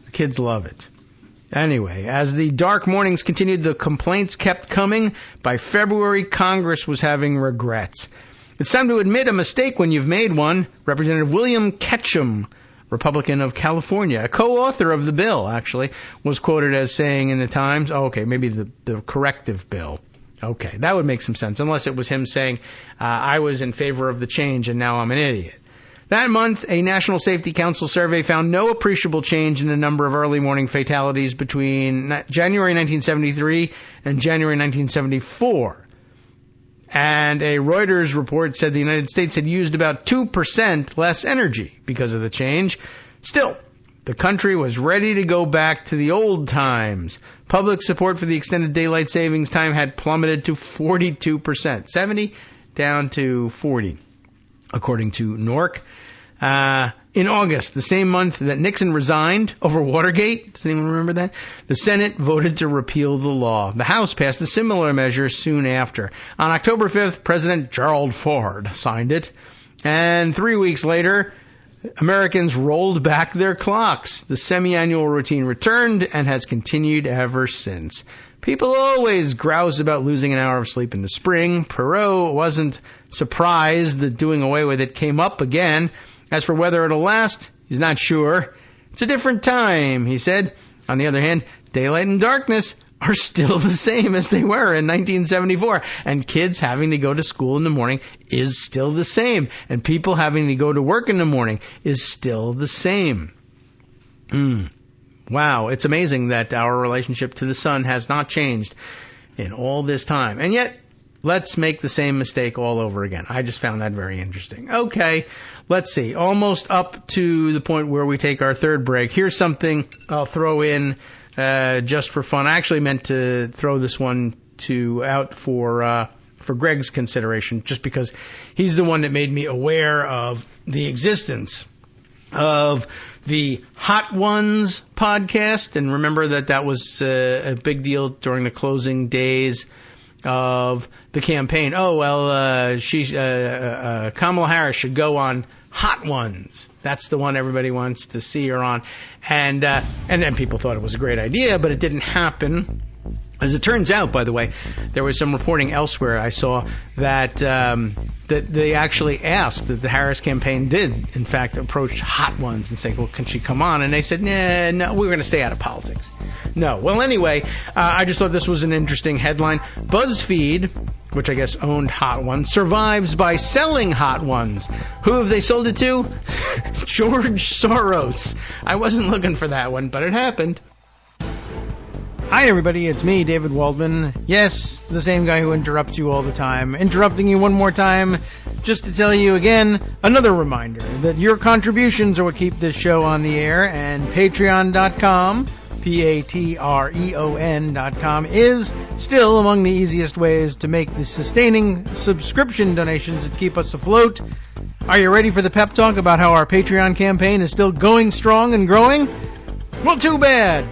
The kids love it. Anyway, as the dark mornings continued, the complaints kept coming. By February, Congress was having regrets. It's time to admit a mistake when you've made one. Representative William Ketchum, Republican of California, a co-author of the bill, actually, was quoted as saying in the Times, maybe the corrective bill. Okay, that would make some sense, unless it was him saying, I was in favor of the change and now I'm an idiot. That month, a National Safety Council survey found no appreciable change in the number of early morning fatalities between January 1973 and January 1974. And a Reuters report said the United States had used about 2% less energy because of the change. Still, the country was ready to go back to the old times. Public support for the extended daylight savings time had plummeted to 42%, 70 down to 40, according to NORC. In August, the same month that Nixon resigned over Watergate, does anyone remember that? The Senate voted to repeal the law. The House passed a similar measure soon after. On October 5th, President Gerald Ford signed it. And 3 weeks later, Americans rolled back their clocks. The semi-annual routine returned and has continued ever since. People always grouse about losing an hour of sleep in the spring. Perot wasn't surprised that doing away with it came up again. As for whether it'll last, he's not sure. It's a different time, he said. On the other hand, daylight and darkness are still the same as they were in 1974. And kids having to go to school in the morning is still the same. And people having to go to work in the morning is still the same. Wow, it's amazing that our relationship to the sun has not changed in all this time. And yet, let's make the same mistake all over again. I just found that very interesting. Okay, let's see. Almost up to the point where we take our third break. Here's something I'll throw in just for fun. I actually meant to throw this one out for Greg's consideration, just because he's the one that made me aware of the existence of the Hot Ones podcast. And remember that was a big deal during the closing days of the campaign. Oh, well, Kamala Harris should go on Hot Ones. That's the one everybody wants to see her on. And then people thought it was a great idea, but it didn't happen. As it turns out, by the way, there was some reporting elsewhere I saw that that they actually asked, that the Harris campaign did, in fact, approach Hot Ones and say, well, can she come on? And they said, nah, no, we're going to stay out of politics. No. Well, anyway, I just thought this was an interesting headline. BuzzFeed, which I guess owned Hot Ones, survives by selling Hot Ones. Who have they sold it to? George Soros. I wasn't looking for that one, but it happened. Hi everybody, it's me, David Waldman. Yes, the same guy who interrupts you all the time. Interrupting you one more time, just to tell you again, another reminder that your contributions are what keep this show on the air, and Patreon.com, Patreon.com, is still among the easiest ways to make the sustaining subscription donations that keep us afloat. Are you ready for the pep talk about how our Patreon campaign is still going strong and growing? Well, too bad.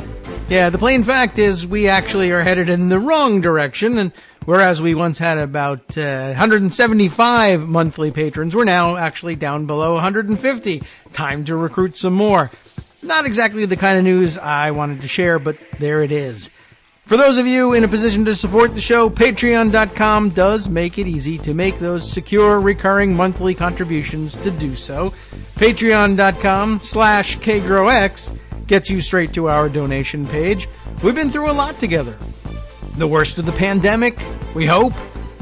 Yeah, the plain fact is we actually are headed in the wrong direction, and whereas we once had about 175 monthly patrons, we're now actually down below 150. Time to recruit some more. Not exactly the kind of news I wanted to share, but there it is. For those of you in a position to support the show, Patreon.com does make it easy to make those secure, recurring monthly contributions to do so. Patreon.com/KagroX gets you straight to our donation page. We've been through a lot together. The worst of the pandemic, we hope.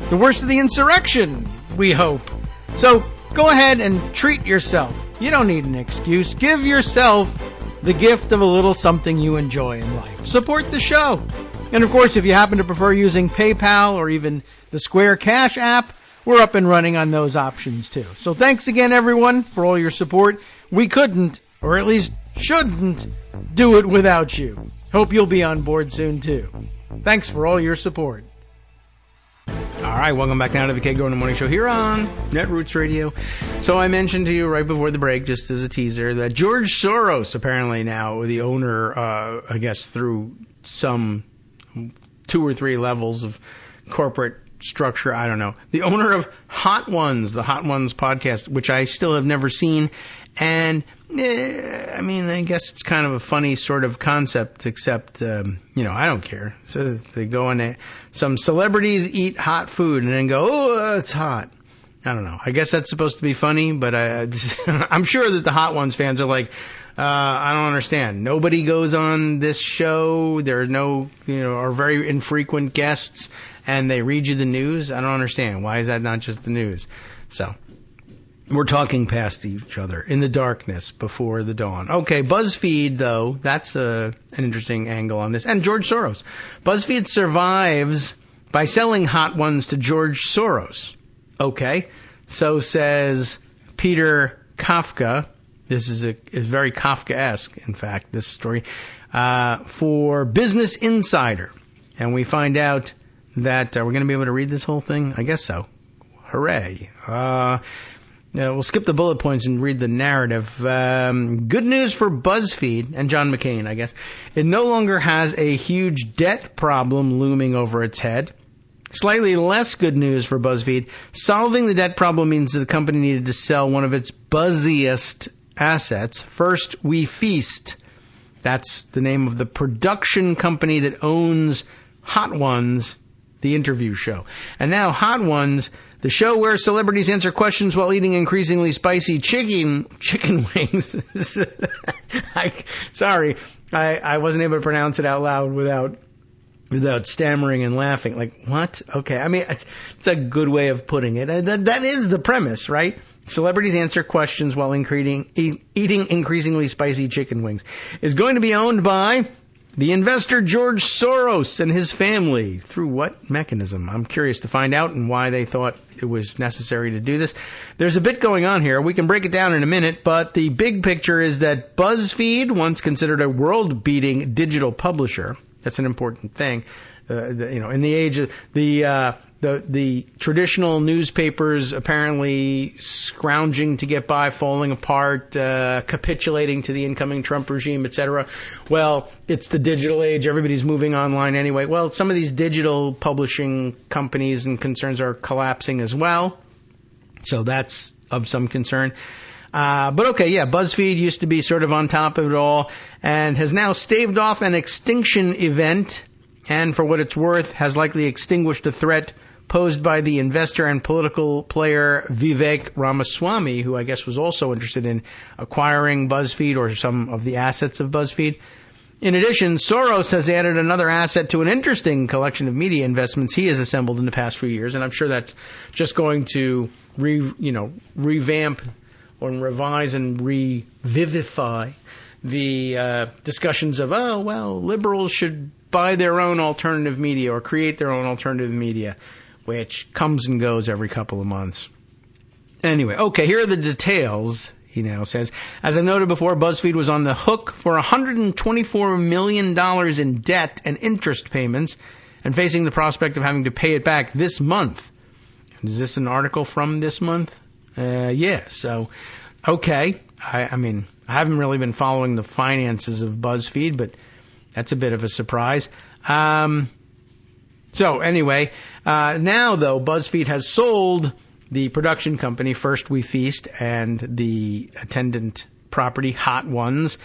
The worst of the insurrection, we hope. So go ahead and treat yourself. You don't need an excuse. Give yourself the gift of a little something you enjoy in life. Support the show. And of course, if you happen to prefer using PayPal or even the Square Cash app, we're up and running on those options too. So thanks again, everyone, for all your support. We couldn't, or at least shouldn't, do it without you. Hope you'll be on board soon too. Thanks for all your support. All right, welcome back now to the Kagro in the Morning Show here on Netroots Radio. So I mentioned to you right before the break, just as a teaser, that George Soros, apparently now the owner, I guess through some 2 or 3 levels of corporate structure, I don't know, the owner of Hot Ones, the Hot Ones podcast, which I still have never seen. And I mean, I guess it's kind of a funny sort of concept, except, I don't care. So they go in, some celebrities eat hot food and then go, oh, it's hot. I don't know. I guess that's supposed to be funny, but I'm sure that the Hot Ones fans are like, I don't understand. Nobody goes on this show. There are no, are very infrequent guests, and they read you the news. I don't understand. Why is that not just the news? So we're talking past each other in the darkness before the dawn. Okay, BuzzFeed, though, that's an interesting angle on this. And George Soros. BuzzFeed survives by selling Hot Ones to George Soros. Okay, so says Peter Kafka. This is very Kafkaesque, in fact, this story, for Business Insider. And we find out that we're going to be able to read this whole thing? I guess so. Hooray. We'll skip the bullet points and read the narrative. Good news for BuzzFeed and John McCain, I guess. It no longer has a huge debt problem looming over its head. Slightly less good news for BuzzFeed. Solving the debt problem means that the company needed to sell one of its buzziest assets. First, We Feast. That's the name of the production company that owns Hot Ones, the interview show. And now Hot Ones, the show where celebrities answer questions while eating increasingly spicy chicken wings. Sorry, I wasn't able to pronounce it out loud without stammering and laughing. Like, what? Okay, I mean, it's a good way of putting it. That is the premise, right? Celebrities answer questions while eating increasingly spicy chicken wings. Is going to be owned by the investor George Soros and his family. Through what mechanism? I'm curious to find out, and why they thought it was necessary to do this. There's a bit going on here. We can break it down in a minute, but the big picture is that BuzzFeed, once considered a world-beating digital publisher, that's an important thing. In the age of the the traditional newspapers apparently scrounging to get by, falling apart, capitulating to the incoming Trump regime, etc. Well, it's the digital age. Everybody's moving online anyway. Well, some of these digital publishing companies and concerns are collapsing as well. So that's of some concern. But okay, yeah, BuzzFeed used to be sort of on top of it all and has now staved off an extinction event, and for what it's worth, has likely extinguished a threat posed by the investor and political player Vivek Ramaswamy, who I guess was also interested in acquiring BuzzFeed or some of the assets of BuzzFeed. In addition, Soros has added another asset to an interesting collection of media investments he has assembled in the past few years, and I'm sure that's just going to revamp or revise and revivify the discussions of, oh, well, liberals should buy their own alternative media or create their own alternative media, which comes and goes every couple of months. Anyway, okay, here are the details, he now says. As I noted before, BuzzFeed was on the hook for $124 million in debt and interest payments and facing the prospect of having to pay it back this month. Is this an article from this month? Yeah, so, okay. I mean, I haven't really been following the finances of BuzzFeed, but that's a bit of a surprise. So anyway, now though, BuzzFeed has sold the production company First We Feast and the attendant property Hot Ones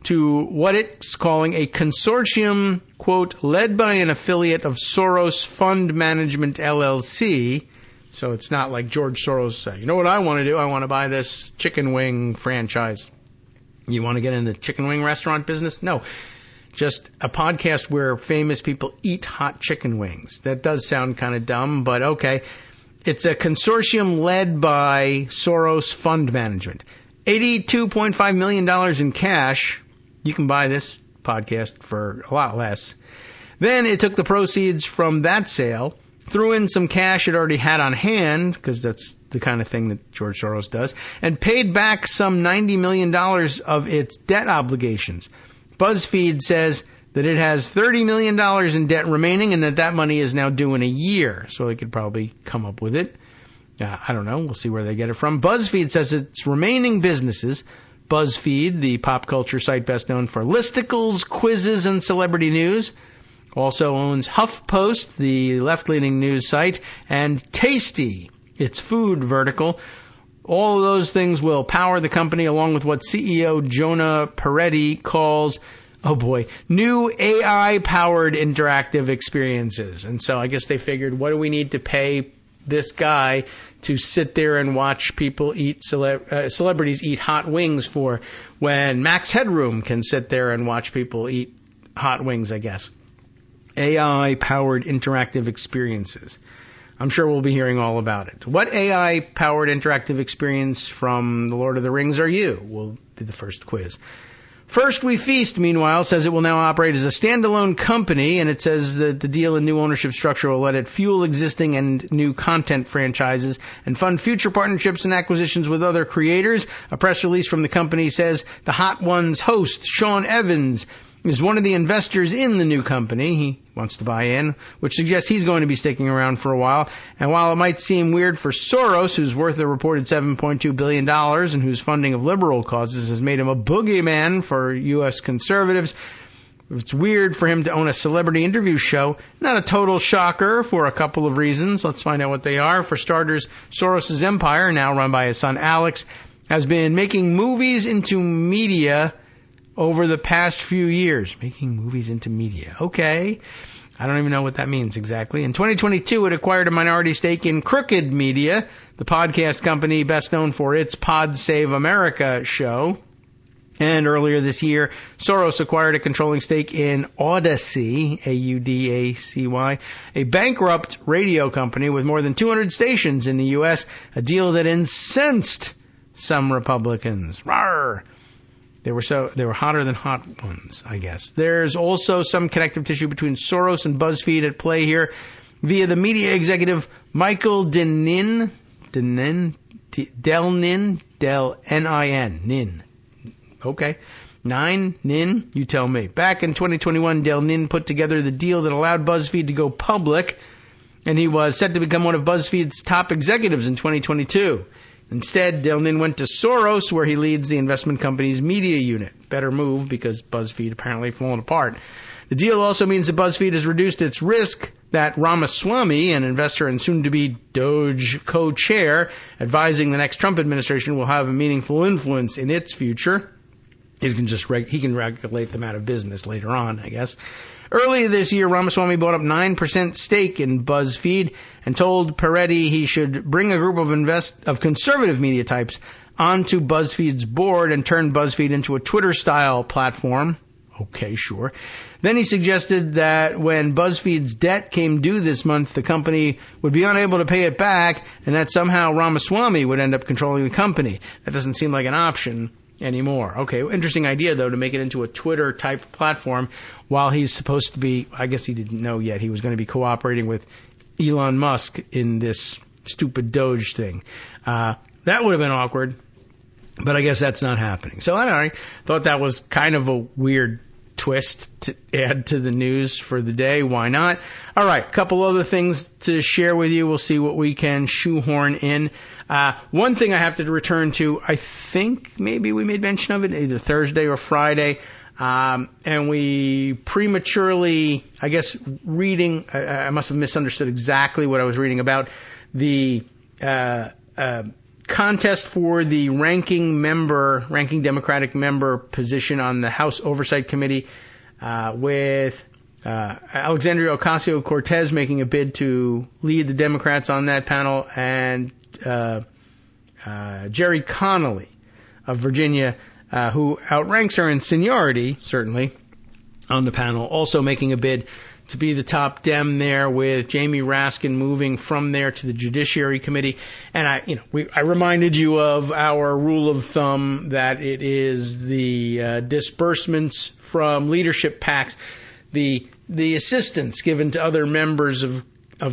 to what it's calling a consortium, quote, led by an affiliate of Soros Fund Management LLC. So it's not like George Soros said, you know what I want to do? I want to buy this chicken wing franchise. You want to get in the chicken wing restaurant business? No. Just a podcast where famous people eat hot chicken wings. That does sound kind of dumb, but okay. It's a consortium led by Soros Fund Management. $82.5 million in cash. You can buy this podcast for a lot less. Then it took the proceeds from that sale, threw in some cash it already had on hand, because that's the kind of thing that George Soros does, and paid back some $90 million of its debt obligations. BuzzFeed says that it has $30 million in debt remaining and that money is now due in a year, so they could probably come up with it. I don't know. We'll see where they get it from. BuzzFeed says its remaining businesses, BuzzFeed, the pop culture site best known for listicles, quizzes, and celebrity news, also owns HuffPost, the left-leaning news site, and Tasty, its food vertical. All of those things will power the company along with what CEO Jonah Peretti calls, oh boy, new AI-powered interactive experiences. And so I guess they figured, what do we need to pay this guy to sit there and watch people eat, celebrities eat hot wings for, when Max Headroom can sit there and watch people eat hot wings, I guess. AI-powered interactive experiences. I'm sure we'll be hearing all about it. What AI-powered interactive experience from The Lord of the Rings are you? Will be the first quiz. First We Feast, meanwhile, says it will now operate as a standalone company, and it says that the deal and new ownership structure will let it fuel existing and new content franchises and fund future partnerships and acquisitions with other creators. A press release from the company says the Hot Ones host, Sean Evans, is one of the investors in the new company. He wants to buy in, which suggests he's going to be sticking around for a while. And while it might seem weird for Soros, who's worth a reported $7.2 billion and whose funding of liberal causes has made him a boogeyman for U.S. conservatives, it's weird for him to own a celebrity interview show. Not a total shocker for a couple of reasons. Let's find out what they are. For starters, Soros' empire, now run by his son Alex, has been making movies into media over the past few years. Making movies into media. Okay. I don't even know what that means exactly. In 2022, it acquired a minority stake in Crooked Media, the podcast company best known for its Pod Save America show. And earlier this year, Soros acquired a controlling stake in Audacy, Audacy, a bankrupt radio company with more than 200 stations in the U.S., a deal that incensed some Republicans. Rawr! They were hotter than Hot Ones, I guess. There's also some connective tissue between Soros and BuzzFeed at play here via the media executive Michael Delnin, Nin. Okay. Nin, you tell me. Back in 2021, Delnin put together the deal that allowed BuzzFeed to go public and he was set to become one of BuzzFeed's top executives in 2022. Instead, Dillman went to Soros, where he leads the investment company's media unit. Better move, because BuzzFeed apparently fallen apart. The deal also means that BuzzFeed has reduced its risk that Ramaswamy, an investor and soon-to-be Doge co-chair, advising the next Trump administration, will have a meaningful influence in its future. He can regulate them out of business later on, I guess. Earlier this year, Ramaswamy bought up 9% stake in BuzzFeed and told Peretti he should bring a group of conservative media types onto BuzzFeed's board and turn BuzzFeed into a Twitter-style platform. Okay, sure. Then he suggested that when BuzzFeed's debt came due this month, the company would be unable to pay it back, and that somehow Ramaswamy would end up controlling the company. That doesn't seem like an option anymore. Okay, interesting idea, though, to make it into a Twitter-type platform while he's supposed to be, I guess he didn't know yet, he was going to be cooperating with Elon Musk in this stupid Doge thing. That would have been awkward, but I guess that's not happening. So I don't know, thought that was kind of a weird twist to add to the news for the day. Why not? All right, a couple other things to share with you. We'll see what we can shoehorn in. One thing I have to return to, I think maybe we made mention of it either Thursday or Friday, and we prematurely, I guess, reading, I must have misunderstood exactly what I was reading about the contest for the ranking Democratic member position on the House Oversight Committee, with Alexandria Ocasio-Cortez making a bid to lead the Democrats on that panel, and Jerry Connolly of Virginia, who outranks her in seniority, certainly, on the panel, also making a bid to be the top Dem there, with Jamie Raskin moving from there to the Judiciary Committee. And I reminded you of our rule of thumb that it is the disbursements from leadership PACs, the assistance given to other members of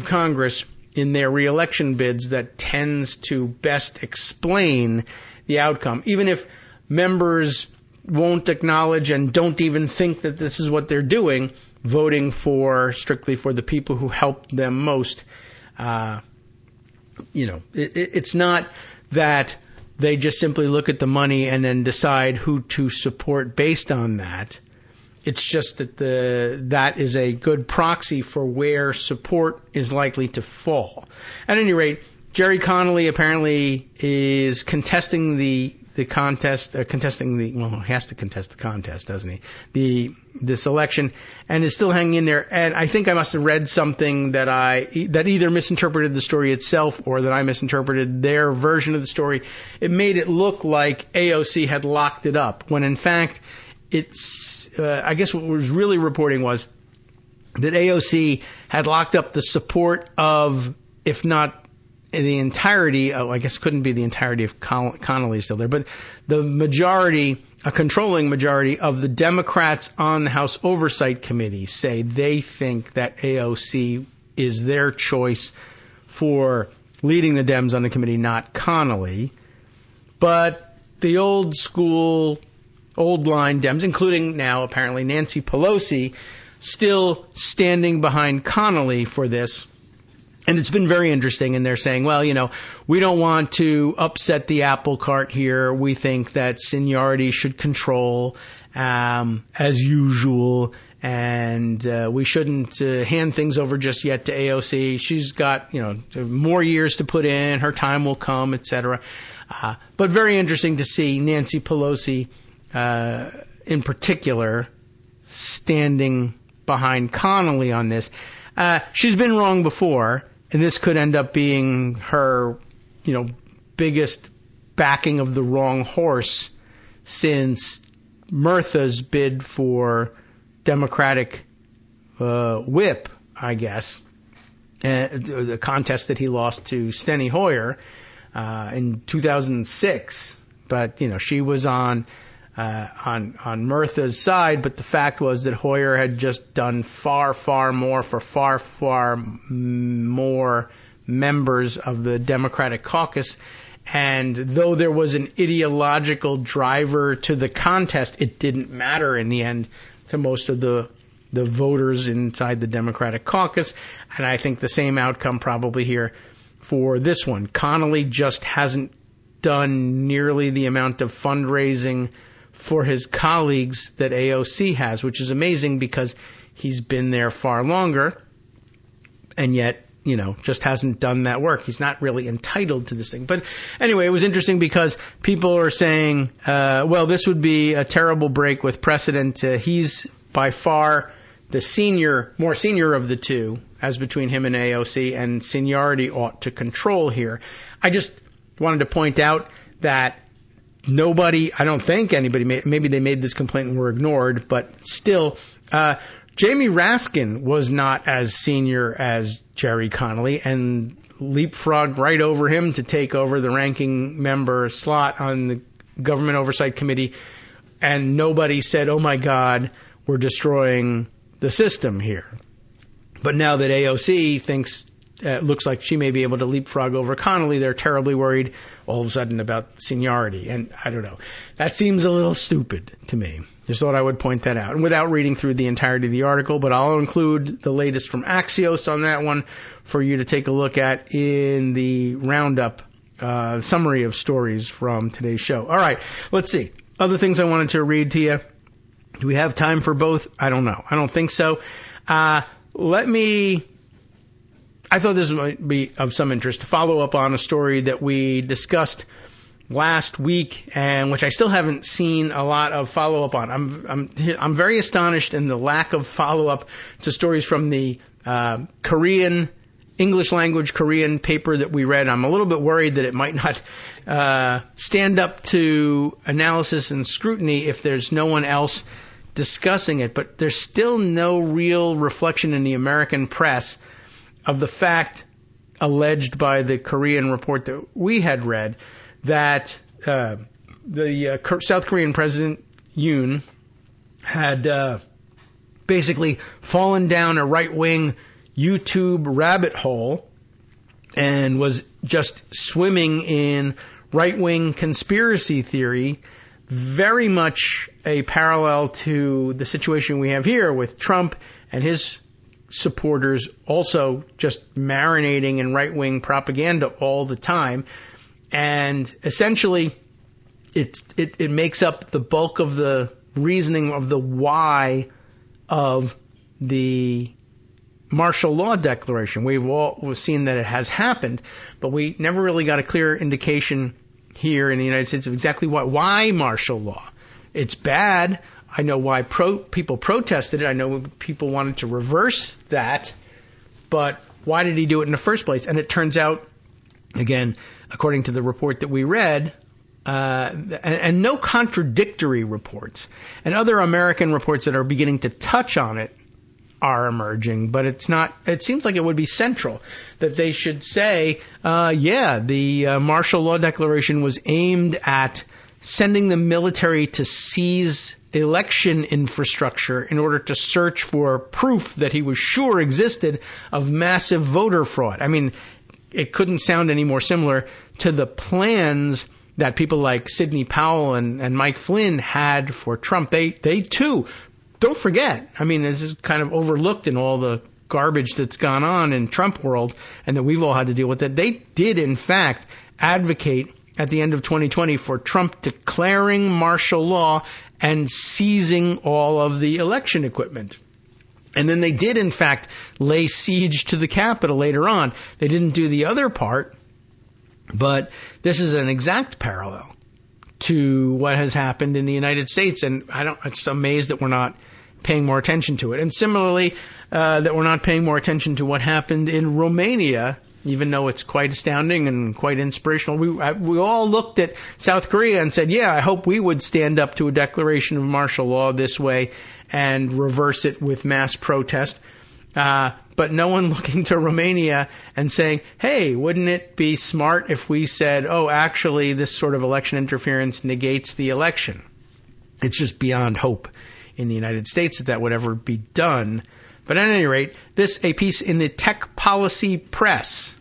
Congress in their reelection bids that tends to best explain the outcome, even if members won't acknowledge and don't even think that this is what they're doing, voting strictly for the people who helped them most. It's not that they just simply look at the money and then decide who to support based on that. It's just that that is a good proxy for where support is likely to fall. At any rate, Jerry Connolly apparently is contesting the contest, he has to contest the contest, doesn't he? This election, and is still hanging in there. And I think I must have read something that either misinterpreted the story itself or that I misinterpreted their version of the story. It made it look like AOC had locked it up, when in fact I guess what was really reporting was that AOC had locked up the support of, if not the entirety, I guess couldn't be the entirety of Connolly still there, but the majority, a controlling majority of the Democrats on the House Oversight Committee say they think that AOC is their choice for leading the Dems on the committee, not Connolly. But the old line Dems, including now apparently Nancy Pelosi, still standing behind Connolly for this. And it's been very interesting, and they're saying, well, we don't want to upset the apple cart here. We think that seniority should control as usual, and we shouldn't hand things over just yet to AOC. She's got, more years to put in. Her time will come, etc. But very interesting to see Nancy Pelosi in particular standing behind Connolly on this. She's been wrong before. And this could end up being her, biggest backing of the wrong horse since Murtha's bid for Democratic whip, I guess, the contest that he lost to Steny Hoyer in 2006. But she was on Murtha's side, but the fact was that Hoyer had just done far, far more for far, far more members of the Democratic caucus. And though there was an ideological driver to the contest, it didn't matter in the end to most of the the voters inside the Democratic caucus. And I think the same outcome probably here for this one. Connolly just hasn't done nearly the amount of fundraising for his colleagues that AOC has, which is amazing because he's been there far longer and yet, just hasn't done that work. He's not really entitled to this thing. But anyway, it was interesting because people are saying, well, this would be a terrible break with precedent. He's by far the more senior of the two, as between him and AOC, and seniority ought to control here. I just wanted to point out that I don't think anybody, maybe they made this complaint and were ignored, but still, Jamie Raskin was not as senior as Jerry Connolly and leapfrogged right over him to take over the ranking member slot on the Government Oversight Committee, and nobody said, oh my God, we're destroying the system here. But now that AOC thinks, looks like she may be able to leapfrog over Connolly, they're terribly worried all of a sudden about seniority. And I don't know. That seems a little stupid to me. Just thought I would point that out. And without reading through the entirety of the article, but I'll include the latest from Axios on that one for you to take a look at in the roundup summary of stories from today's show. All right, let's see. Other things I wanted to read to you. Do we have time for both? I don't know. I don't think so. I thought this might be of some interest to follow up on a story that we discussed last week, and which I still haven't seen a lot of follow up on. I'm very astonished in the lack of follow up to stories from the English language Korean paper that we read. I'm a little bit worried that it might not stand up to analysis and scrutiny if there's no one else discussing it. But there's still no real reflection in the American press of the fact alleged by the Korean report that we had read that the South Korean President Yoon had basically fallen down a right-wing YouTube rabbit hole and was just swimming in right-wing conspiracy theory, very much a parallel to the situation we have here with Trump and his supporters also just marinating in right-wing propaganda all the time. And essentially, it makes up the bulk of the reasoning of the why of the martial law declaration. We've seen that it has happened, but we never really got a clear indication here in the United States of exactly why martial law. It's bad. I know why people protested it. I know people wanted to reverse that, but why did he do it in the first place? And it turns out, again, according to the report that we read, and no contradictory reports, and other American reports that are beginning to touch on it are emerging, but it's not. It seems like it would be central that they should say, the martial law declaration was aimed at sending the military to seize election infrastructure in order to search for proof that he was sure existed of massive voter fraud. I mean, it couldn't sound any more similar to the plans that people like Sidney Powell and Mike Flynn had for Trump. They too, don't forget, I mean, this is kind of overlooked in all the garbage that's gone on in Trump world and that we've all had to deal with it. They did, in fact, advocate at the end of 2020 for Trump declaring martial law and seizing all of the election equipment. And then they did, in fact, lay siege to the Capitol later on. They didn't do the other part, but this is an exact parallel to what has happened in the United States. And I'm just amazed that we're not paying more attention to it. And similarly, that we're not paying more attention to what happened in Romania, even though it's quite astounding and quite inspirational. We all looked at South Korea and said, yeah, I hope we would stand up to a declaration of martial law this way and reverse it with mass protest. But no one looking to Romania and saying, hey, wouldn't it be smart if we said, oh, actually, this sort of election interference negates the election? It's just beyond hope in the United States that would ever be done. But at any rate, a piece in the Tech Policy Press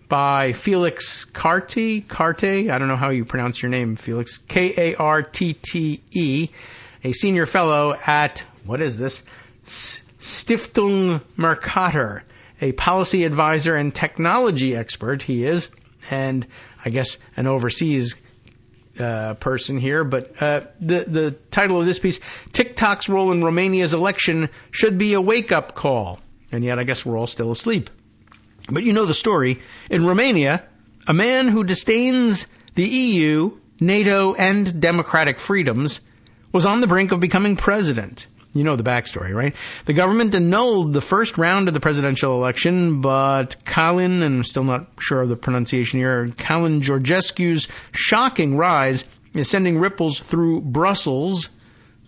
by Felix Carte, I don't know how you pronounce your name, Felix, Kartte, a senior fellow at, Stiftung Mercator, a policy advisor and technology expert. He is, and I guess an overseas person here, but the title of this piece, TikTok's role in Romania's election should be a wake-up call. And yet I guess we're all still asleep. But you know the story. In Romania, a man who disdains the EU, NATO, and democratic freedoms was on the brink of becoming president. You know the backstory, right? The government annulled the first round of the presidential election, but Calin, and I'm still not sure of the pronunciation here, Calin Georgescu's shocking rise is sending ripples through Brussels,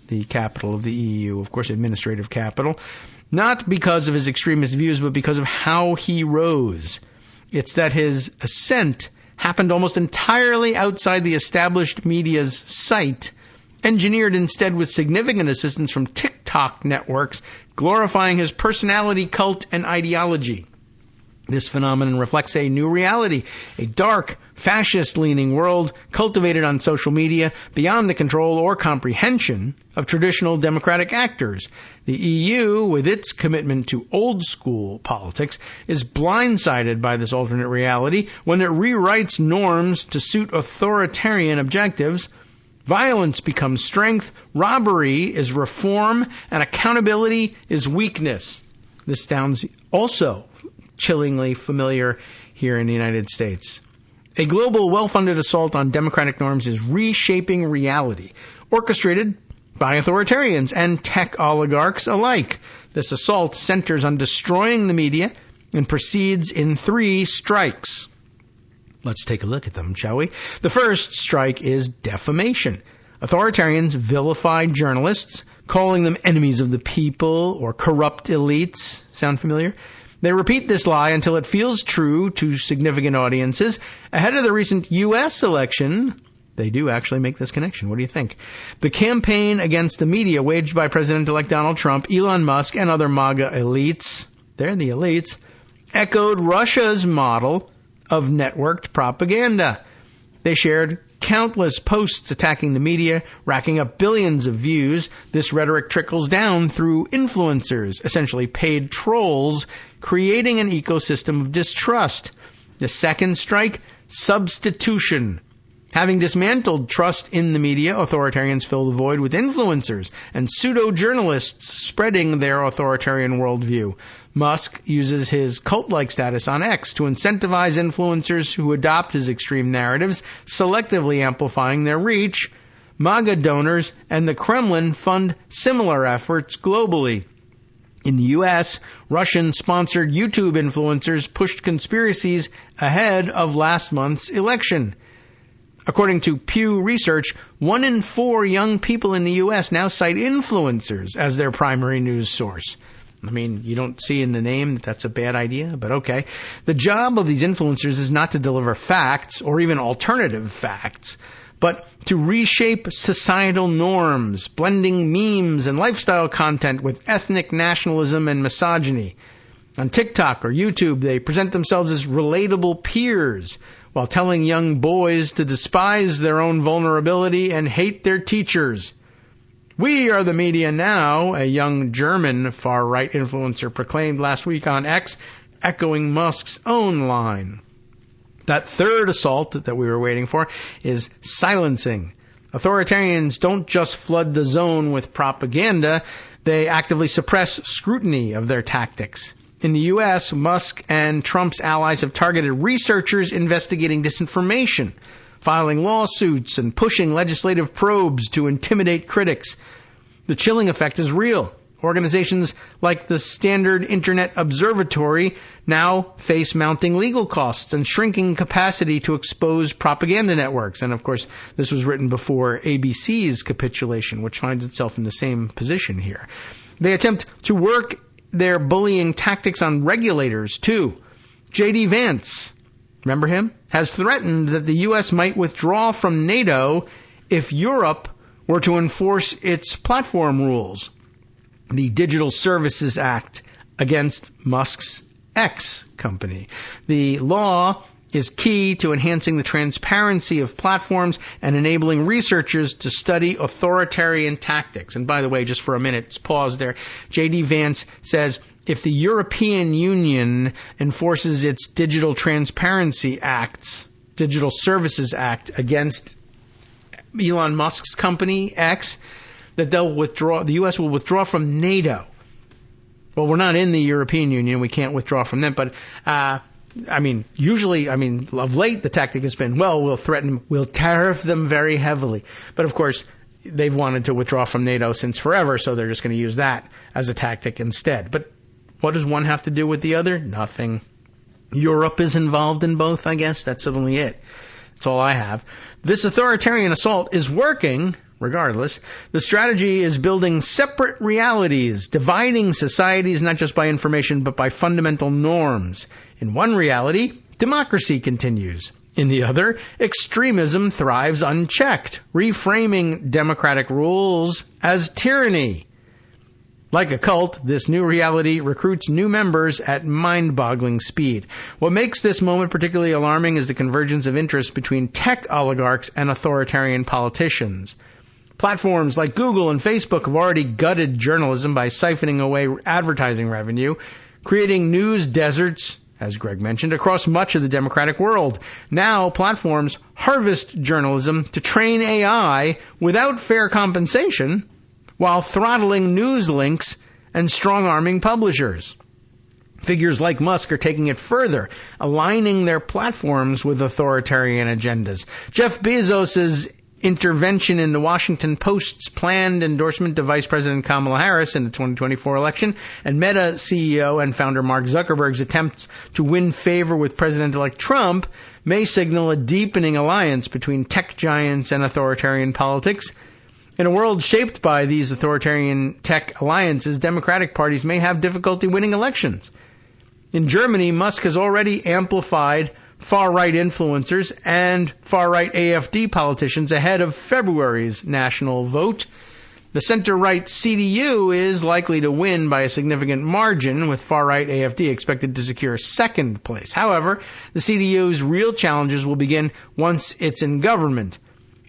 the capital of the EU, of course, administrative capital, not because of his extremist views, but because of how he rose. It's that his ascent happened almost entirely outside the established media's sight, engineered instead with significant assistance from TikTok networks, glorifying his personality, cult, and ideology. This phenomenon reflects a new reality, a dark, fascist-leaning world cultivated on social media beyond the control or comprehension of traditional democratic actors. The EU, with its commitment to old-school politics, is blindsided by this alternate reality when it rewrites norms to suit authoritarian objectives. Violence becomes strength, robbery is reform, and accountability is weakness. This sounds also chillingly familiar here in the United States. A global, well-funded assault on democratic norms is reshaping reality, orchestrated by authoritarians and tech oligarchs alike. This assault centers on destroying the media and proceeds in 3 strikes. Let's take a look at them, shall we? The first strike is defamation. Authoritarians vilify journalists, calling them enemies of the people or corrupt elites. Sound familiar? They repeat this lie until it feels true to significant audiences. Ahead of the recent U.S. election, they do actually make this connection. What do you think? The campaign against the media waged by President-elect Donald Trump, Elon Musk, and other MAGA elites, they're the elites, echoed Russia's model of networked propaganda. They shared countless posts attacking the media, racking up billions of views. This rhetoric trickles down through influencers, essentially paid trolls, creating an ecosystem of distrust. The second strike, substitution. Having dismantled trust in the media, authoritarians fill the void with influencers and pseudo-journalists spreading their authoritarian worldview. Musk uses his cult-like status on X to incentivize influencers who adopt his extreme narratives, selectively amplifying their reach. MAGA donors and the Kremlin fund similar efforts globally. In the U.S., Russian-sponsored YouTube influencers pushed conspiracies ahead of last month's election. According to Pew Research, 1 in 4 young people in the U.S. now cite influencers as their primary news source. I mean, you don't see in the name that that's a bad idea, but okay. The job of these influencers is not to deliver facts or even alternative facts, but to reshape societal norms, blending memes and lifestyle content with ethnic nationalism and misogyny. On TikTok or YouTube, they present themselves as relatable peers, while telling young boys to despise their own vulnerability and hate their teachers. We are the media now, a young German far-right influencer proclaimed last week on X, echoing Musk's own line. That third assault that we were waiting for is silencing. Authoritarians don't just flood the zone with propaganda, they actively suppress scrutiny of their tactics. In the U.S., Musk and Trump's allies have targeted researchers investigating disinformation, filing lawsuits and pushing legislative probes to intimidate critics. The chilling effect is real. Organizations like the Standard Internet Observatory now face mounting legal costs and shrinking capacity to expose propaganda networks. And of course, this was written before ABC's capitulation, which finds itself in the same position here. They attempt to work their bullying tactics on regulators, too. J.D. Vance, remember him, has threatened that the U.S. might withdraw from NATO if Europe were to enforce its platform rules, the Digital Services Act, against Musk's X company. The law is key to enhancing the transparency of platforms and enabling researchers to study authoritarian tactics. And by the way, just for a minute, pause there. J.D. Vance says, if the European Union enforces its Digital Transparency Acts, Digital Services Act against Elon Musk's company, X, that the U.S. will withdraw from NATO. Well, we're not in the European Union. We can't withdraw from them. But, usually, of late, the tactic has been, well, we'll tariff them very heavily. But, of course, they've wanted to withdraw from NATO since forever, so they're just going to use that as a tactic instead. But what does one have to do with the other? Nothing. Europe is involved in both, I guess. That's only it. That's all I have. This authoritarian assault is working. Regardless, the strategy is building separate realities, dividing societies not just by information but by fundamental norms. In one reality, democracy continues. In the other, extremism thrives unchecked, reframing democratic rules as tyranny. Like a cult, this new reality recruits new members at mind-boggling speed. What makes this moment particularly alarming is the convergence of interests between tech oligarchs and authoritarian politicians. Platforms like Google and Facebook have already gutted journalism by siphoning away advertising revenue, creating news deserts, as Greg mentioned, across much of the democratic world. Now, platforms harvest journalism to train AI without fair compensation, while throttling news links and strong-arming publishers. Figures like Musk are taking it further, aligning their platforms with authoritarian agendas. Jeff Bezos's intervention in the Washington Post's planned endorsement to Vice President Kamala Harris in the 2024 election, and Meta CEO and founder Mark Zuckerberg's attempts to win favor with President-elect Trump may signal a deepening alliance between tech giants and authoritarian politics. In a world shaped by these authoritarian tech alliances, Democratic parties may have difficulty winning elections. In Germany, Musk has already amplified far-right influencers and far-right AfD politicians ahead of February's national vote. The center-right CDU is likely to win by a significant margin, with far-right AfD expected to secure second place. However, the CDU's real challenges will begin once it's in government.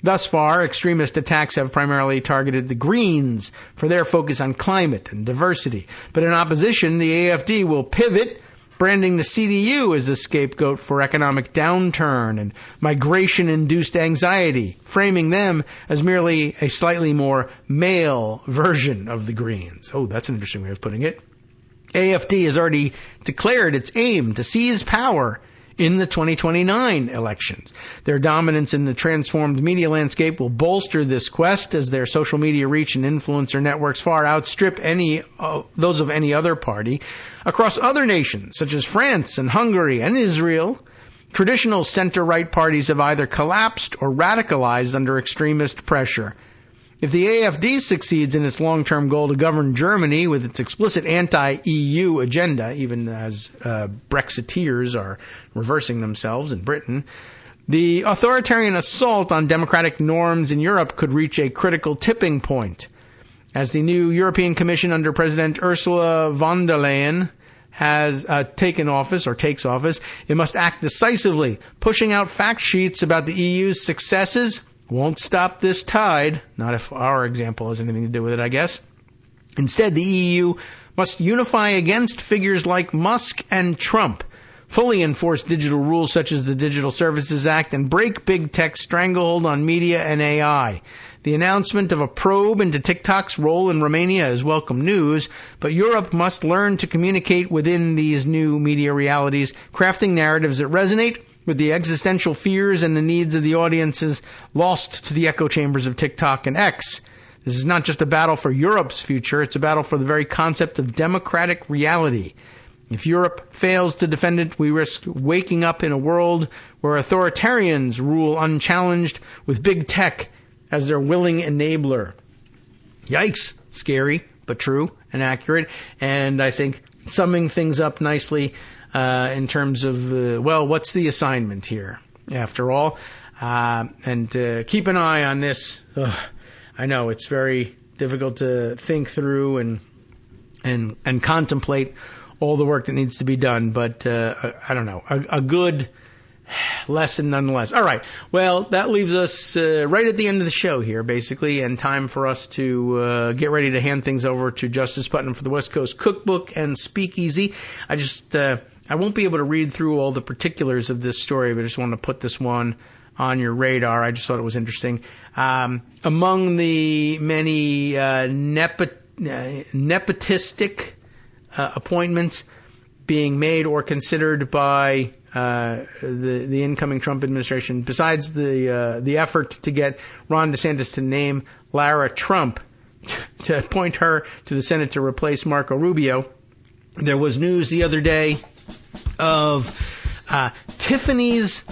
Thus far, extremist attacks have primarily targeted the Greens for their focus on climate and diversity. But in opposition, the AfD will pivot, branding the CDU as the scapegoat for economic downturn and migration-induced anxiety, framing them as merely a slightly more male version of the Greens. Oh, that's an interesting way of putting it. AfD has already declared its aim to seize power in the 2029 elections. Their dominance in the transformed media landscape will bolster this quest as their social media reach and influencer networks far outstrip those of any other party. Across other nations, such as France and Hungary and Israel, traditional center-right parties have either collapsed or radicalized under extremist pressure. If the AfD succeeds in its long-term goal to govern Germany with its explicit anti-EU agenda, even as Brexiteers are reversing themselves in Britain, the authoritarian assault on democratic norms in Europe could reach a critical tipping point. As the new European Commission under President Ursula von der Leyen has takes office, it must act decisively, pushing out fact sheets about the EU's successes. Won't stop this tide, not if our example has anything to do with it, I guess. Instead, the EU must unify against figures like Musk and Trump, fully enforce digital rules such as the Digital Services Act, and break big tech's stranglehold on media and AI. The announcement of a probe into TikTok's role in Romania is welcome news, but Europe must learn to communicate within these new media realities, crafting narratives that resonate with the existential fears and the needs of the audiences lost to the echo chambers of TikTok and X. This is not just a battle for Europe's future, it's a battle for the very concept of democratic reality. If Europe fails to defend it, we risk waking up in a world where authoritarians rule unchallenged with big tech as their willing enabler. Yikes. Scary, but true and accurate. And I think summing things up nicely in terms of, what's the assignment here, after all? And keep an eye on this. I know it's very difficult to think through and contemplate all the work that needs to be done, but I don't know. A good lesson nonetheless. All right. Well, that leaves us right at the end of the show here, basically, and time for us to get ready to hand things over to Justice Putnam for the West Coast Cookbook and Speakeasy. I won't be able to read through all the particulars of this story, but I just want to put this one on your radar. I just thought it was interesting. Among the many nepotistic appointments being made or considered by the incoming Trump administration, besides the effort to get Ron DeSantis to name Lara Trump to appoint her to the Senate to replace Marco Rubio, there was news the other day of Tiffany's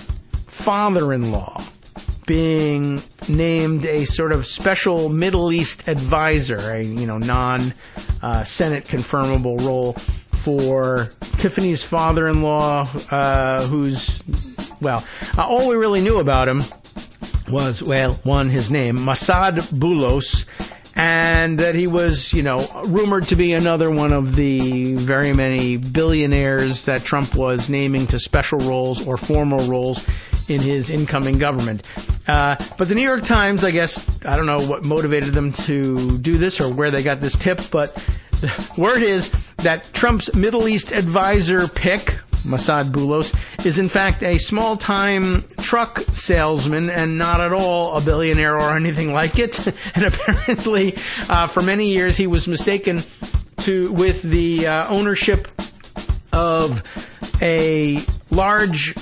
father-in-law being named a sort of special Middle East advisor, a non-Senate confirmable role for Tiffany's father-in-law, all we really knew about him was, his name, Mossad Boulos, and that he was, rumored to be another one of the very many billionaires that Trump was naming to special roles or formal roles in his incoming government. But the New York Times, I guess, I don't know what motivated them to do this or where they got this tip, but the word is that Trump's Middle East advisor pick, Mossad Boulos, is in fact a small-time truck salesman and not at all a billionaire or anything like it. And apparently, for many years, he was mistaken with the ownership of a large,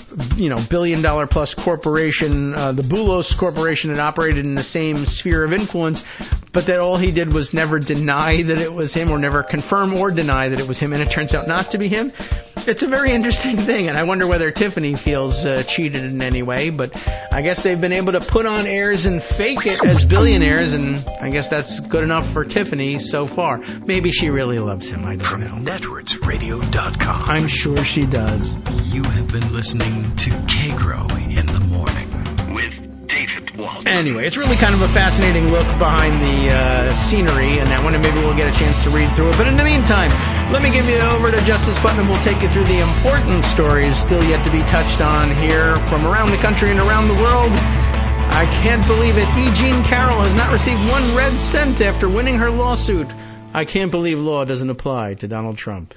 billion-dollar-plus corporation. The Boulos Corporation had operated in the same sphere of influence, but that all he did was never deny that it was him or never confirm or deny that it was him, and it turns out not to be him. It's a very interesting thing, and I wonder whether Tiffany feels cheated in any way, but I guess they've been able to put on airs and fake it as billionaires, and I guess that's good enough for Tiffany so far. Maybe she really loves him, I don't know. From networksradio.com. I'm sure she does. You have been listening to Kagro in the Morning with David Waldman. Anyway, it's really kind of a fascinating look behind the scenery, and I wonder maybe we'll get a chance to read through it. But in the meantime, let me give you over to Justice Putnam. We'll take you through the important stories still yet to be touched on here from around the country and around the world. I can't believe it. E. Jean Carroll has not received 1 red cent after winning her lawsuit. I can't believe law doesn't apply to Donald Trump.